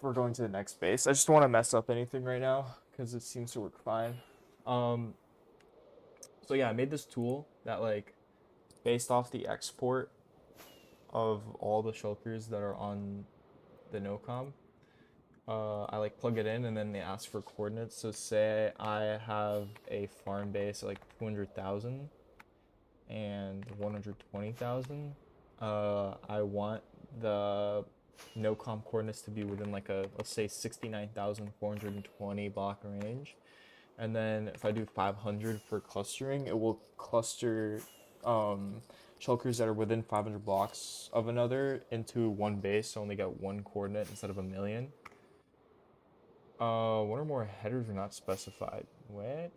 A: for going to the next base. I just don't want to mess up anything right now because it seems to work fine. So yeah, I made this tool that like based off the export of all the shulkers that are on the NOCOM. I like plug it in and then they ask for coordinates. So say I have a farm base at like 200,000 and 120,000. I want the NOCOM coordinates to be within like a, let's say 69,420 block range. And then if I do 500 for clustering, it will cluster shulkers that are within 500 blocks of another into one base, so only get one coordinate instead of a million. One or more headers are not specified. What?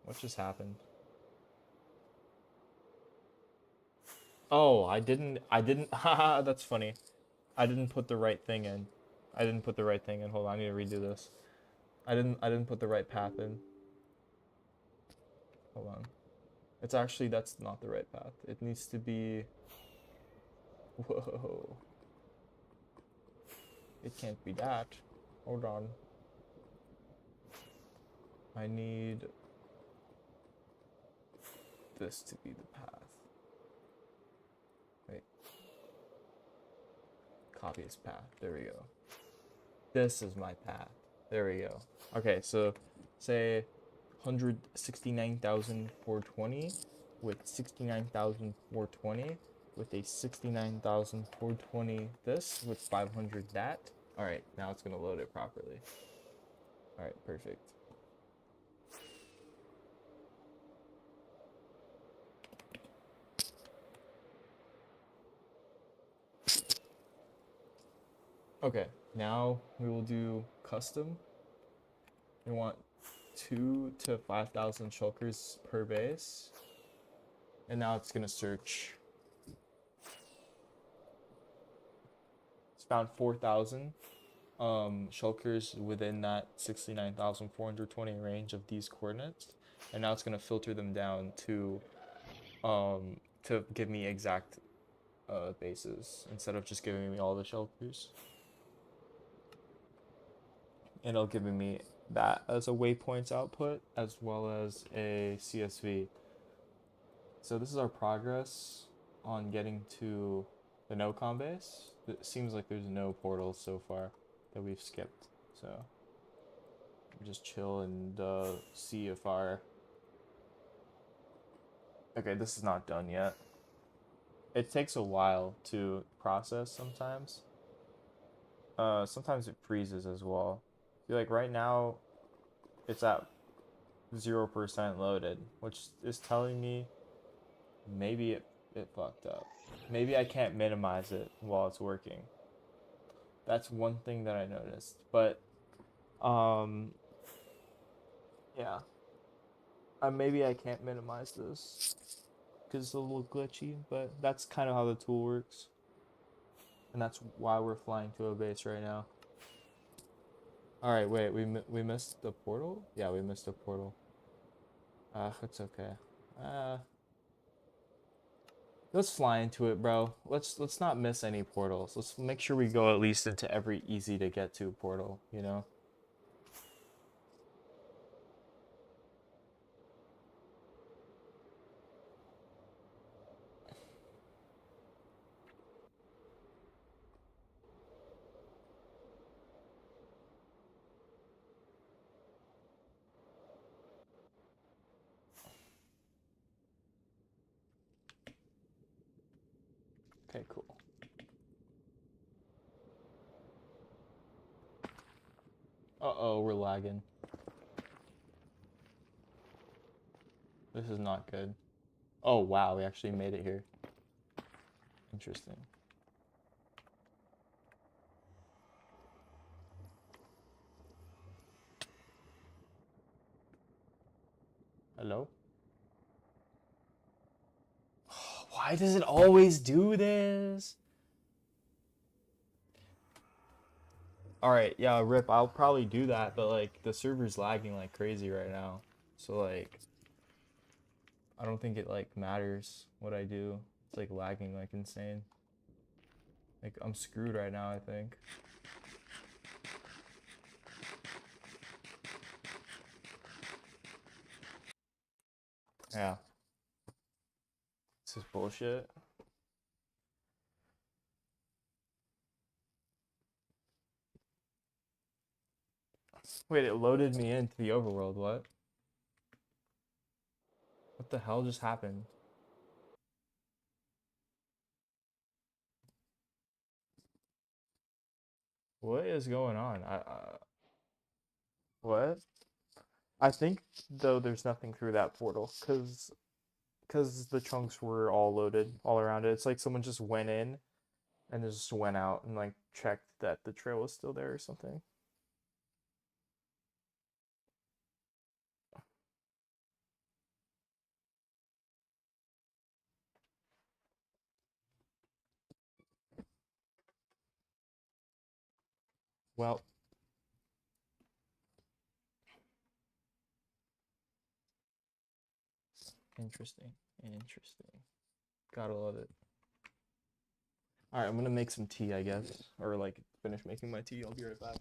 A: What just happened? Oh, I didn't, haha, that's funny. I didn't put the right thing in. Hold on, I need to redo this. I didn't put the right path in. Hold on. It's actually, that's not the right path. It needs to be, whoa. It can't be that. Hold on. I need this to be the path. Wait. Copy this path. There we go. This is my path. There we go. Okay, so say 169,420 with 69,420 with a 69,420 this with 500 that. All right, now it's gonna load it properly. All right, perfect. Okay, now we will do custom. We want 2 to 5,000 shulkers per base. And now it's gonna search. It's found 4,000 shulkers within that 69,420 range of these coordinates. And now it's gonna filter them down to give me exact bases instead of just giving me all the shulkers. And it'll give me that as a waypoints output as well as a CSV. So this is our progress on getting to the NOCOM base. It seems like there's no portals so far that we've skipped. So just chill and see if our... Okay, this is not done yet. It takes a while to process sometimes. Sometimes it freezes as well. I feel like right now it's at 0% loaded, which is telling me maybe it fucked up. Maybe I can't minimize it while it's working. That's one thing that I noticed. But yeah. Maybe I can't minimize this because it's a little glitchy, but that's kind of how the tool works. And that's why we're flying to a base right now. Alright, wait, we missed the portal? Yeah, we missed a portal. It's okay. Let's fly into it, bro. Let's not miss any portals. Let's make sure we go at least into every easy to get to portal, you know? Okay, cool. Uh-oh, we're lagging. This is not good. Oh, wow, we actually made it here. Interesting. Hello? Why does it always do this? Alright, yeah, rip, I'll probably do that, but like the server's lagging like crazy right now. So like I don't think it like matters what I do. It's like lagging like insane. Like I'm screwed right now, I think. Yeah. This is bullshit. Wait, it loaded me into the overworld, what? What the hell just happened? What is going on? What? I think though there's nothing through that portal because the chunks were all loaded all around it. It's like someone just went in and just went out and like checked that the trail was still there or something. Well, interesting. Interesting. Gotta love it. Alright, I'm gonna make some tea, I guess. Or like finish making my tea. I'll be right back.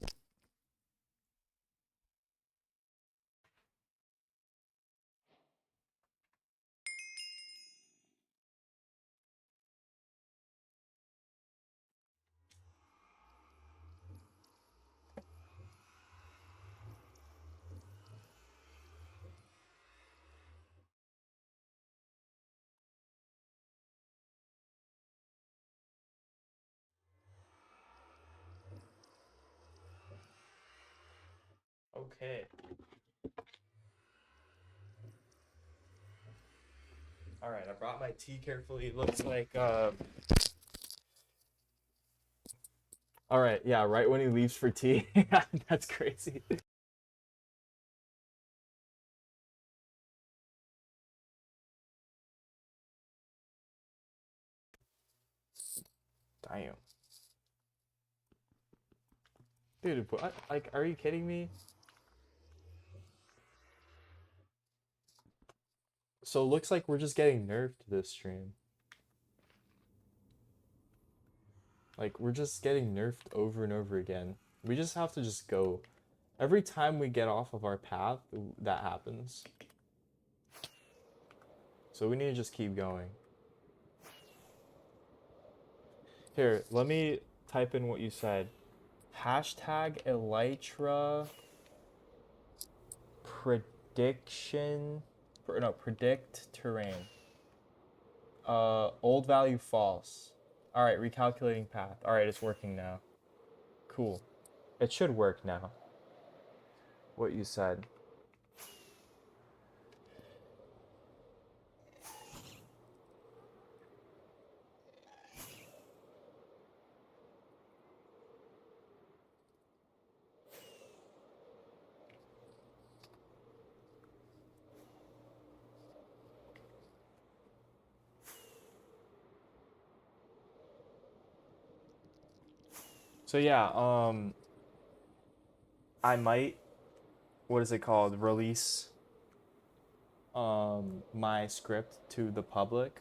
A: Okay. Alright, I brought my tea carefully. It looks like Alright, yeah, right when he leaves for tea. That's crazy. Damn. Dude, what? Like, are you kidding me? So it looks like we're just getting nerfed this stream. Like, we're just getting nerfed over and over again. We just have to just go. Every time we get off of our path, that happens. So we need to just keep going. Here, let me type in what you said. Hashtag Elytra prediction. No, predict terrain. Old value false. Alright, recalculating path. Alright, it's working now. Cool. It should work now. What you said. So yeah, I might, what is it called, release my script to the public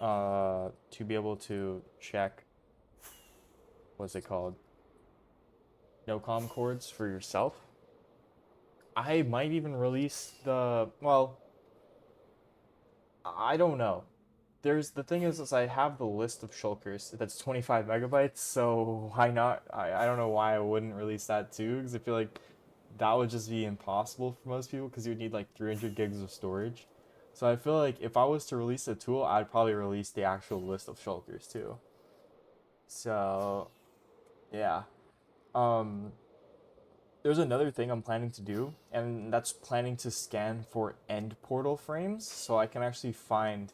A: to be able to check, what's it called, NOCOM coords for yourself. I might even release the, well, I don't know. The thing is I have the list of shulkers that's 25 megabytes, so why not? I don't know why I wouldn't release that too, because I feel like that would just be impossible for most people because you would need like 300 gigs of storage. So I feel like if I was to release a tool, I'd probably release the actual list of shulkers too. So, yeah. Um, there's another thing I'm planning to do, and that's planning to scan for end portal frames so I can actually find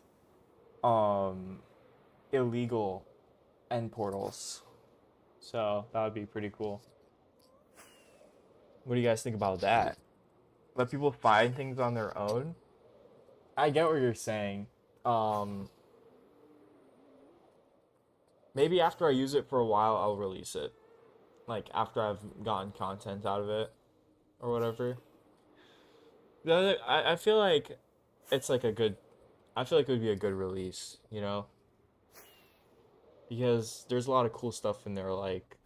A: um illegal end portals. So that would be pretty cool. What do you guys think about that? let people find things on their own. I get what you're saying. Um, Maybe after I use it for a while, I'll release it. Like after I've gotten content out of it or whatever. I feel like it's like a good. I feel like it would be a good release, you know, because there's a lot of cool stuff in there, like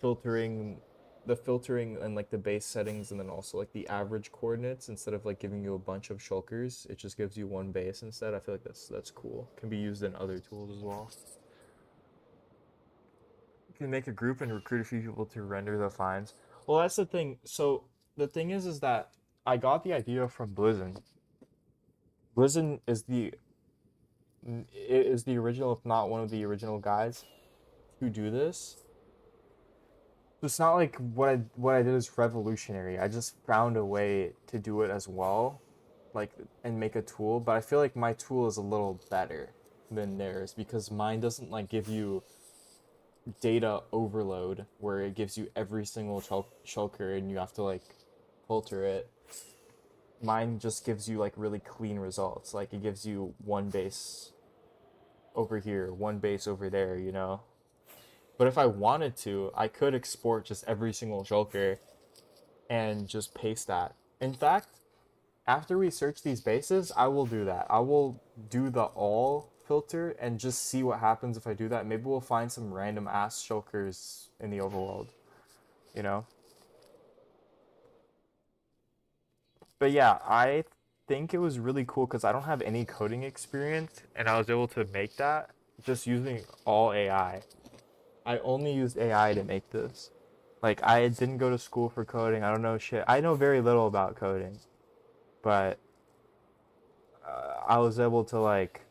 A: filtering, the filtering and like the base settings, and then also like the average coordinates instead of like giving you a bunch of shulkers, it just gives you one base instead. I feel like that's cool. Can be used in other tools as well. You can make a group and recruit a few people to render the finds. Well, that's the thing. So the thing is that I got the idea from Blizzard. Blizzard is the original, if not one of the original guys to do this. It's not like what I did is revolutionary. I just found a way to do it as well, like and make a tool. But I feel like my tool is a little better than theirs because mine doesn't like give you data overload where it gives you every single shulker and you have to like filter it. Mine just gives you like really clean results. Like it gives you one base over here, one base over there, you know. But if I wanted to, I could export just every single shulker and just paste that. In fact, after we search these bases, I will do that. I will do the all filter and just see what happens if I do that. Maybe we'll find some random ass shulkers in the overworld, you know? But yeah, I think it was really cool because I don't have any coding experience and I was able to make that just using all AI. I only used AI to make this. Like, I didn't go to school for coding. I don't know shit. I know very little about coding, but I was able to, like,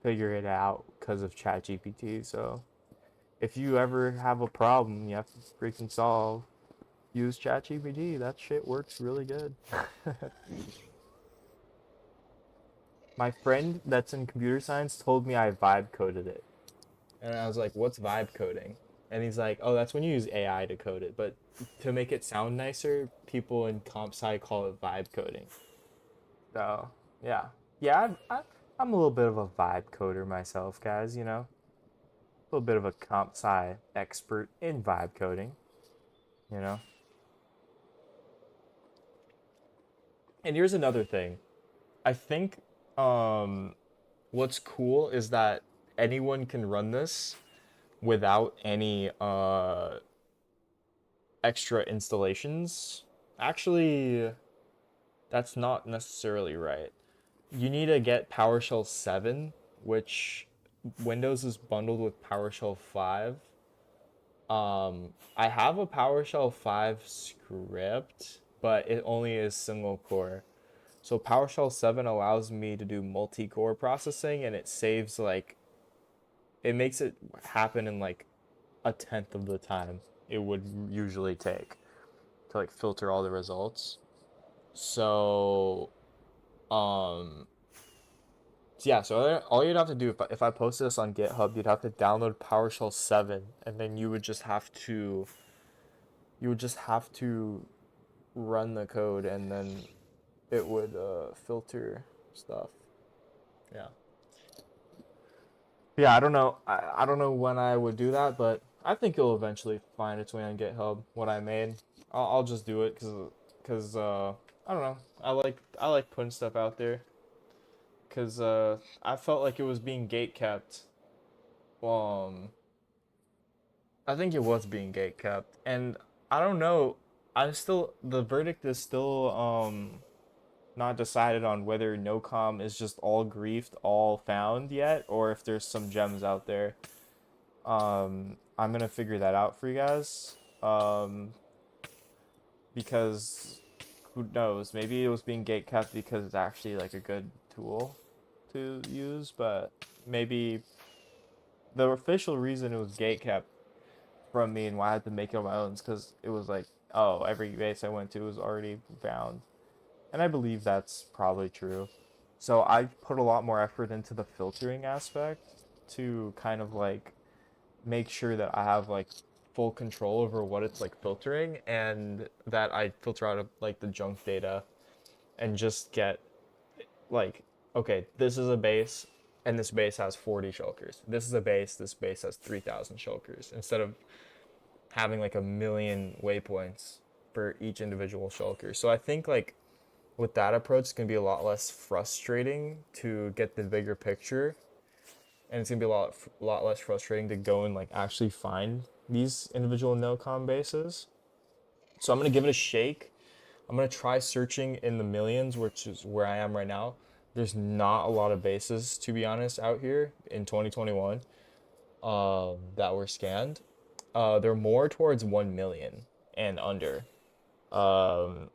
A: figure it out because of ChatGPT. So, if you ever have a problem you have to freaking solve, use ChatGPT. That shit works really good. My friend that's in computer science told me I vibe coded it. And I was like, what's vibe coding? And he's like, oh, that's when you use AI to code it. But to make it sound nicer, people in comp sci call it vibe coding. So, yeah. Yeah, I'm a little bit of a vibe coder myself, guys, you know? A little bit of a comp sci expert in vibe coding, you know? And here's another thing. I think um, what's cool is that anyone can run this without any extra installations. Actually, that's not necessarily right. You need to get PowerShell 7, which Windows is bundled with PowerShell 5. I have a PowerShell 5 script, but it only is single core. So PowerShell 7 allows me to do multi-core processing and it saves like it makes it happen in like a tenth of the time it would usually take to like filter all the results. So um yeah, so all you'd have to do if I post this on GitHub, you'd have to download PowerShell 7 and then you would just have to run the code and then it would filter stuff. Yeah. Yeah, I don't know. I don't know when I would do that, but I think it'll eventually find its way on GitHub what I made. I'll just do it cuz I don't know. I like putting stuff out there cuz I felt like it was being gate kept. Um I think it was being gate kept and I don't know. The verdict is still not decided on whether NOCOM is just all griefed, all found yet, or if there's some gems out there. I'm gonna figure that out for you guys. Because who knows? Maybe it was being gatekept because it's actually like a good tool to use, but maybe the official reason it was gatekept from me and why I had to make it on my own is because it was like, oh, every base I went to was already found. And I believe that's probably true. So I put a lot more effort into the filtering aspect to kind of like make sure that I have like full control over what it's like filtering, and that I filter out like the junk data and just get like, okay, this is a base and this base has 40 shulkers. This is a base, this base has 3,000 shulkers, instead of having like a million waypoints for each individual shulker. So I think like with that approach, it's gonna be a lot less frustrating to get the bigger picture, and it's gonna be a lot less frustrating to go and like actually find these individual NOCOM bases. So I'm gonna give it a shake. I'm gonna try searching in the millions, which is where I am right now. There's not a lot of bases, to be honest, out here in 2021 that were scanned. They're more towards 1 million and under. Um,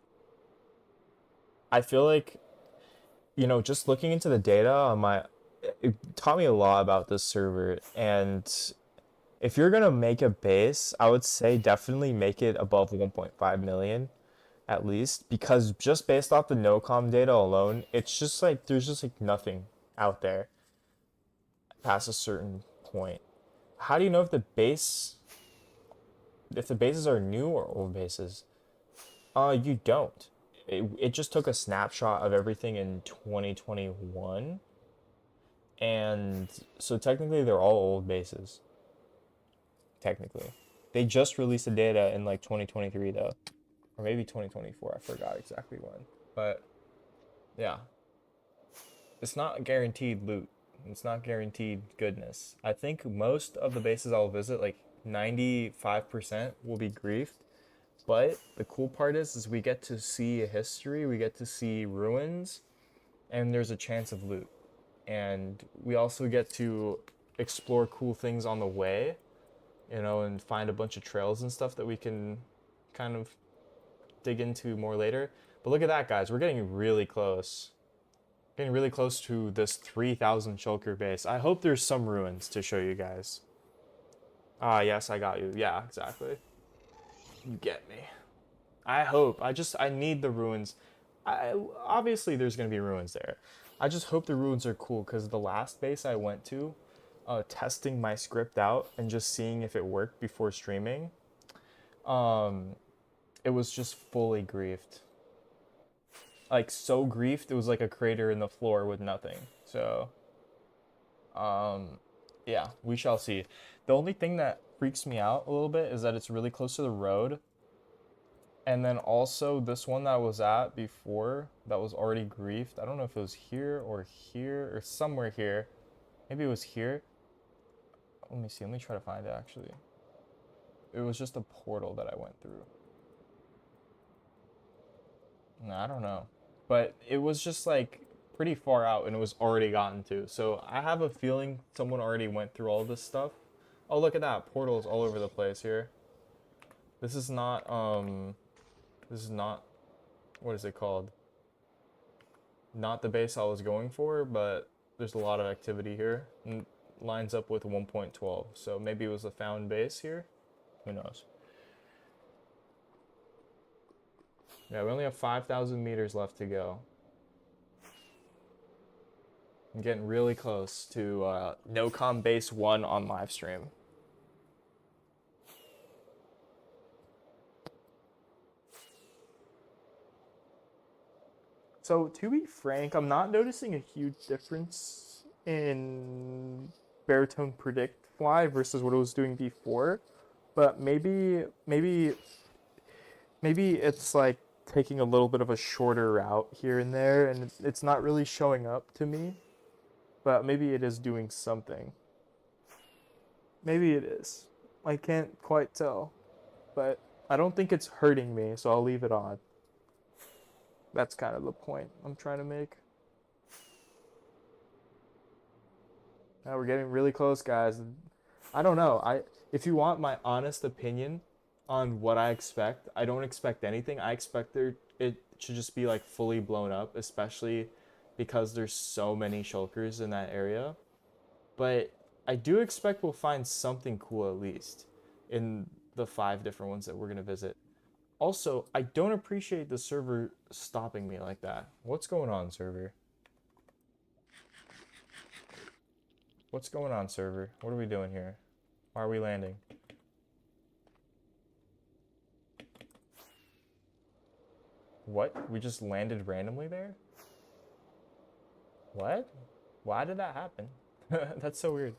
A: I feel like, just looking into the data on it taught me a lot about this server. And if you're gonna make a base, I would say definitely make it above 1.5 million at least, because just based off the NOCOM data alone, it's just like there's just like nothing out there past a certain point. How do you know if the bases are new or old bases? You don't. It just took a snapshot of everything in 2021, and so technically they're all old bases. Technically, they just released the data in like 2023 though, or maybe 2024. I forgot exactly when, but yeah, it's not guaranteed loot. It's not guaranteed goodness. I think most of the bases I'll visit, like 95%, will be griefed. But the cool part is we get to see a history, we get to see ruins, and there's a chance of loot. And we also get to explore cool things on the way, and find a bunch of trails and stuff that we can kind of dig into more later. But look at that, guys. We're getting really close. Getting really close to this 3,000 shulker base. I hope there's some ruins to show you guys. Ah, yes, I got you. Yeah, exactly. You get me. I hope. I need the ruins. Obviously there's gonna be ruins there. I just hope the ruins are cool, because the last base I went to, testing my script out and just seeing if it worked before streaming, um, it was just fully griefed. Like so griefed, it was like a crater in the floor with nothing. So, yeah, we shall see. The only thing that freaks me out a little bit is that it's really close to the road. And then also this one that I was at before that was already griefed. I don't know if it was here or somewhere here. Maybe it was here. Let me see. Let me try to find it actually. It was just a portal that I went through. No, I don't know. But it was just like pretty far out and it was already gotten to. So I have a feeling someone already went through all this stuff. Oh, look at that. Portals all over the place here. This is not, what is it called? Not the base I was going for, but there's a lot of activity here. And lines up with 1.12. So maybe it was a found base here. Who knows? Yeah, we only have 5,000 meters left to go. I'm getting really close to NOCOM Base 1 on live stream. So to be frank, I'm not noticing a huge difference in baritone predict fly versus what it was doing before, but maybe it's like taking a little bit of a shorter route here and there, and it's not really showing up to me, but maybe it is doing something. Maybe it is. I can't quite tell, but I don't think it's hurting me, so I'll leave it on. That's kind of the point I'm trying to make. Now we're getting really close, guys. I don't know. If you want my honest opinion on what I expect, I don't expect anything. I expect it should just be like fully blown up, especially because there's so many shulkers in that area. But I do expect we'll find something cool at least in the 5 different ones that we're gonna visit. Also, I don't appreciate the server stopping me like that. What's going on, server? What's going on, server? What are we doing here? Why are we landing? What? We just landed randomly there? What? Why did that happen? That's so weird.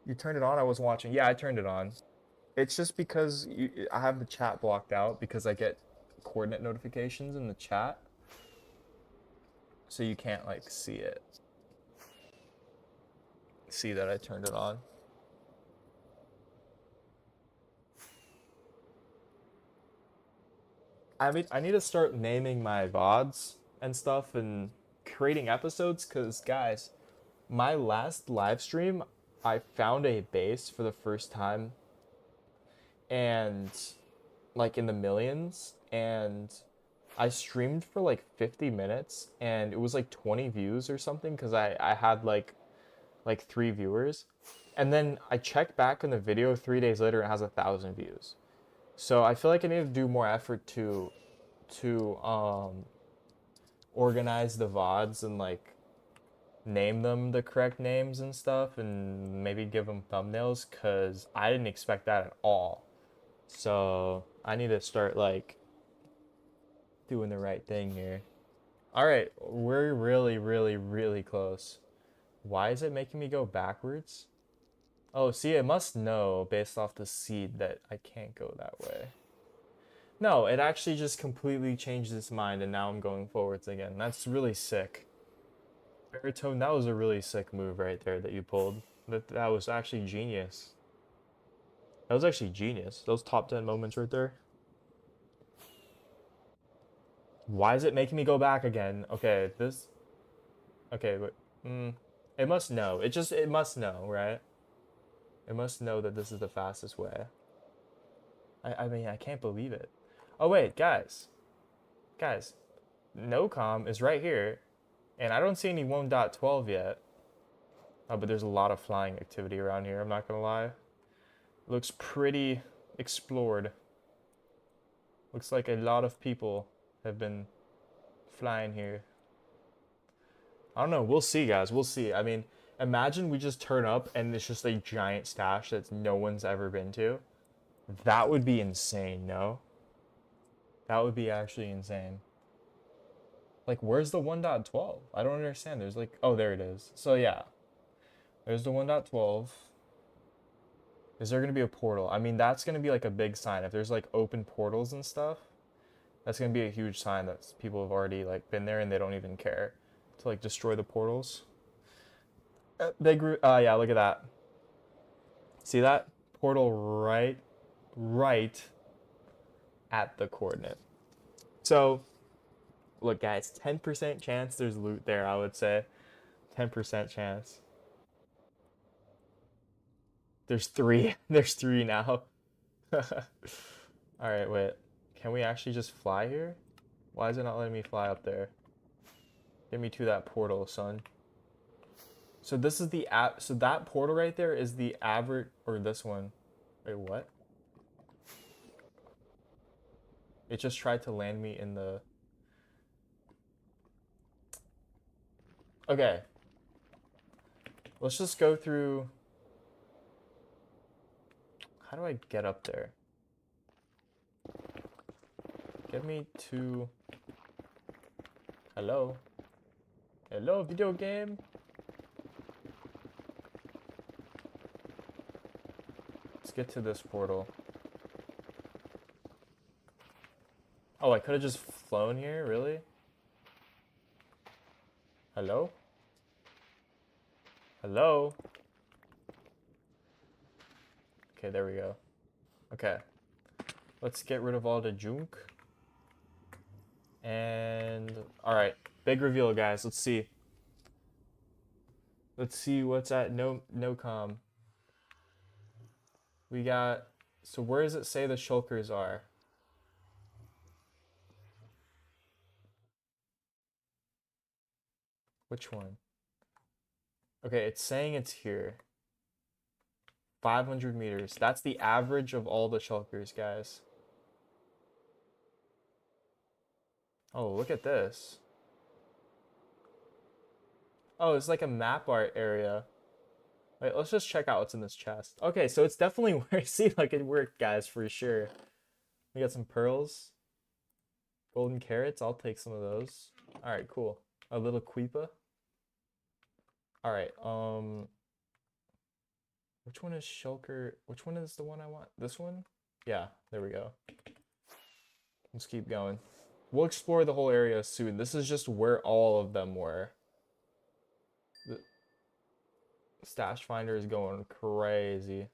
A: You turned it on? I was watching. Yeah, I turned it on. It's just because I have the chat blocked out because I get coordinate notifications in the chat. So you can't like see it. See that I turned it on. I mean, I need to start naming my VODs and stuff and creating episodes because, guys, my last live stream, I found a base for the first time and like in the millions, and I streamed for like 50 minutes and it was like 20 views or something because I had like 3 viewers. And then I checked back on the video 3 days later and it has 1,000 views. So I feel like I need to do more effort to organize the VODs and like name them the correct names and stuff and maybe give them thumbnails because I didn't expect that at all. So I need to start like doing the right thing here. All right, we're really, really, really close. Why is it making me go backwards? Oh, see, it must know based off the seed that I can't go that way. No, it actually just completely changed its mind and now I'm going forwards again. That's really sick. Baritone, that was a really sick move right there that you pulled. That was actually genius. That was actually genius. Those top 10 moments right there. Why is it making me go back again? Okay, this... Okay, but... it must know. It must know, right? It must know that this is the fastest way. I mean, I can't believe it. Oh, wait, guys. Guys, NOCOM is right here, and I don't see any 1.12 yet. Oh, but there's a lot of flying activity around here, I'm not gonna lie. Looks pretty explored. Looks like a lot of people have been flying here. I don't know. We'll see, guys. We'll see. I mean, imagine we just turn up and it's just a giant stash that no one's ever been to. That would be insane, no? That would be actually insane. Like, where's the 1.12? I don't understand. There's like, oh, there it is. So, yeah. There's the 1.12. Is there going to be a portal? I mean, that's going to be like a big sign. If there's like open portals and stuff, that's going to be a huge sign that people have already like been there and they don't even care to like destroy the portals. Big, yeah, look at that. See that? Portal right at the coordinate. So, look guys, 10% chance there's loot there, I would say. 10% chance. There's 3. There's 3 now. Alright, wait. Can we actually just fly here? Why is it not letting me fly up there? Get me to that portal, son. So this is the app. So that portal right there is the average, or this one. Wait, what? It just tried to land me in the... Okay. Let's just go through... How do I get up there? Get me to... Hello? Hello, video game? Let's get to this portal. Oh, I could have just flown here? Really? Hello? Hello? Okay, there we go. Okay. Let's get rid of all the junk. And... Alright. Big reveal, guys. Let's see. Let's see what's at NOCOM. We got... So where does it say the shulkers are? Which one? Okay, it's saying it's here. 500 meters. That's the average of all the shulkers, guys. Oh, look at this. Oh, it's like a map art area. Wait, let's just check out what's in this chest. Okay, so it's definitely where... See, like it worked, guys, for sure. We got some pearls. Golden carrots, I'll take some of those. All right, cool. A little Quipa. All right, which one is shulker? Which one is the one I want? This one? Yeah, there we go. Let's keep going. We'll explore the whole area soon. This is just where all of them were. The stash finder is going crazy.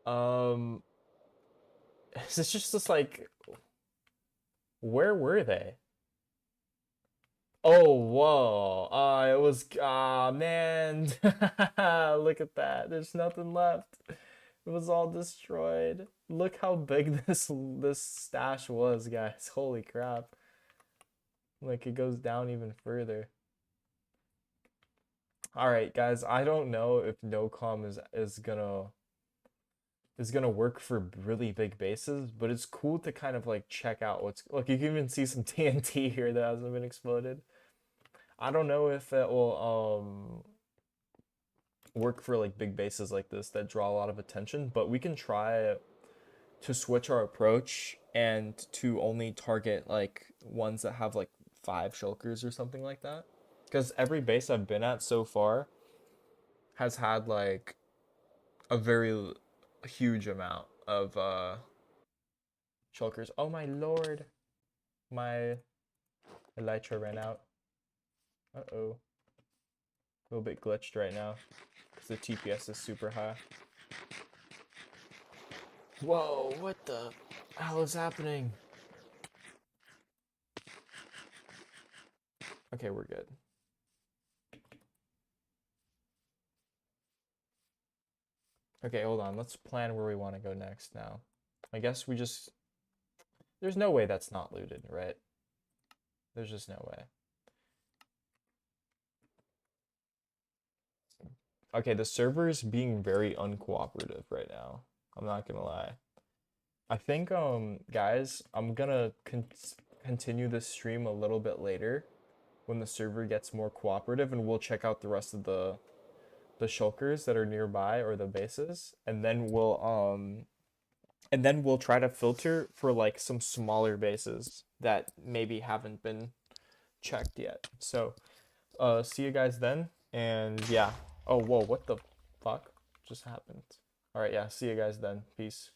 A: Um, it's just this like, where were they? Oh, whoa. It was, man. Look at that. There's nothing left. It was all destroyed. Look how big this stash was, guys. Holy crap. Like, it goes down even further. All right, guys. I don't know if NOCOM is gonna work for really big bases, but it's cool to kind of like check out what's, look, you can even see some TNT here that hasn't been exploded. I don't know if it will work for like big bases like this that draw a lot of attention, but we can try to switch our approach and to only target like ones that have like 5 shulkers or something like that. Because every base I've been at so far has had like a very huge amount of shulkers. Oh my lord, my elytra ran out. Uh-oh. A little bit glitched right now because the TPS is super high. Whoa, what the hell is happening? Okay, we're good. Okay, hold on. Let's plan where we want to go next now. I guess we just... There's no way that's not looted, right? There's just no way. Okay, the server's being very uncooperative right now. I'm not gonna lie. I think, guys, I'm gonna continue this stream a little bit later when the server gets more cooperative, and we'll check out the rest of the shulkers that are nearby or the bases, and then we'll try to filter for like some smaller bases that maybe haven't been checked yet. So, see you guys then, and yeah. Oh, whoa, what the fuck just happened? All right, yeah, see you guys then. Peace.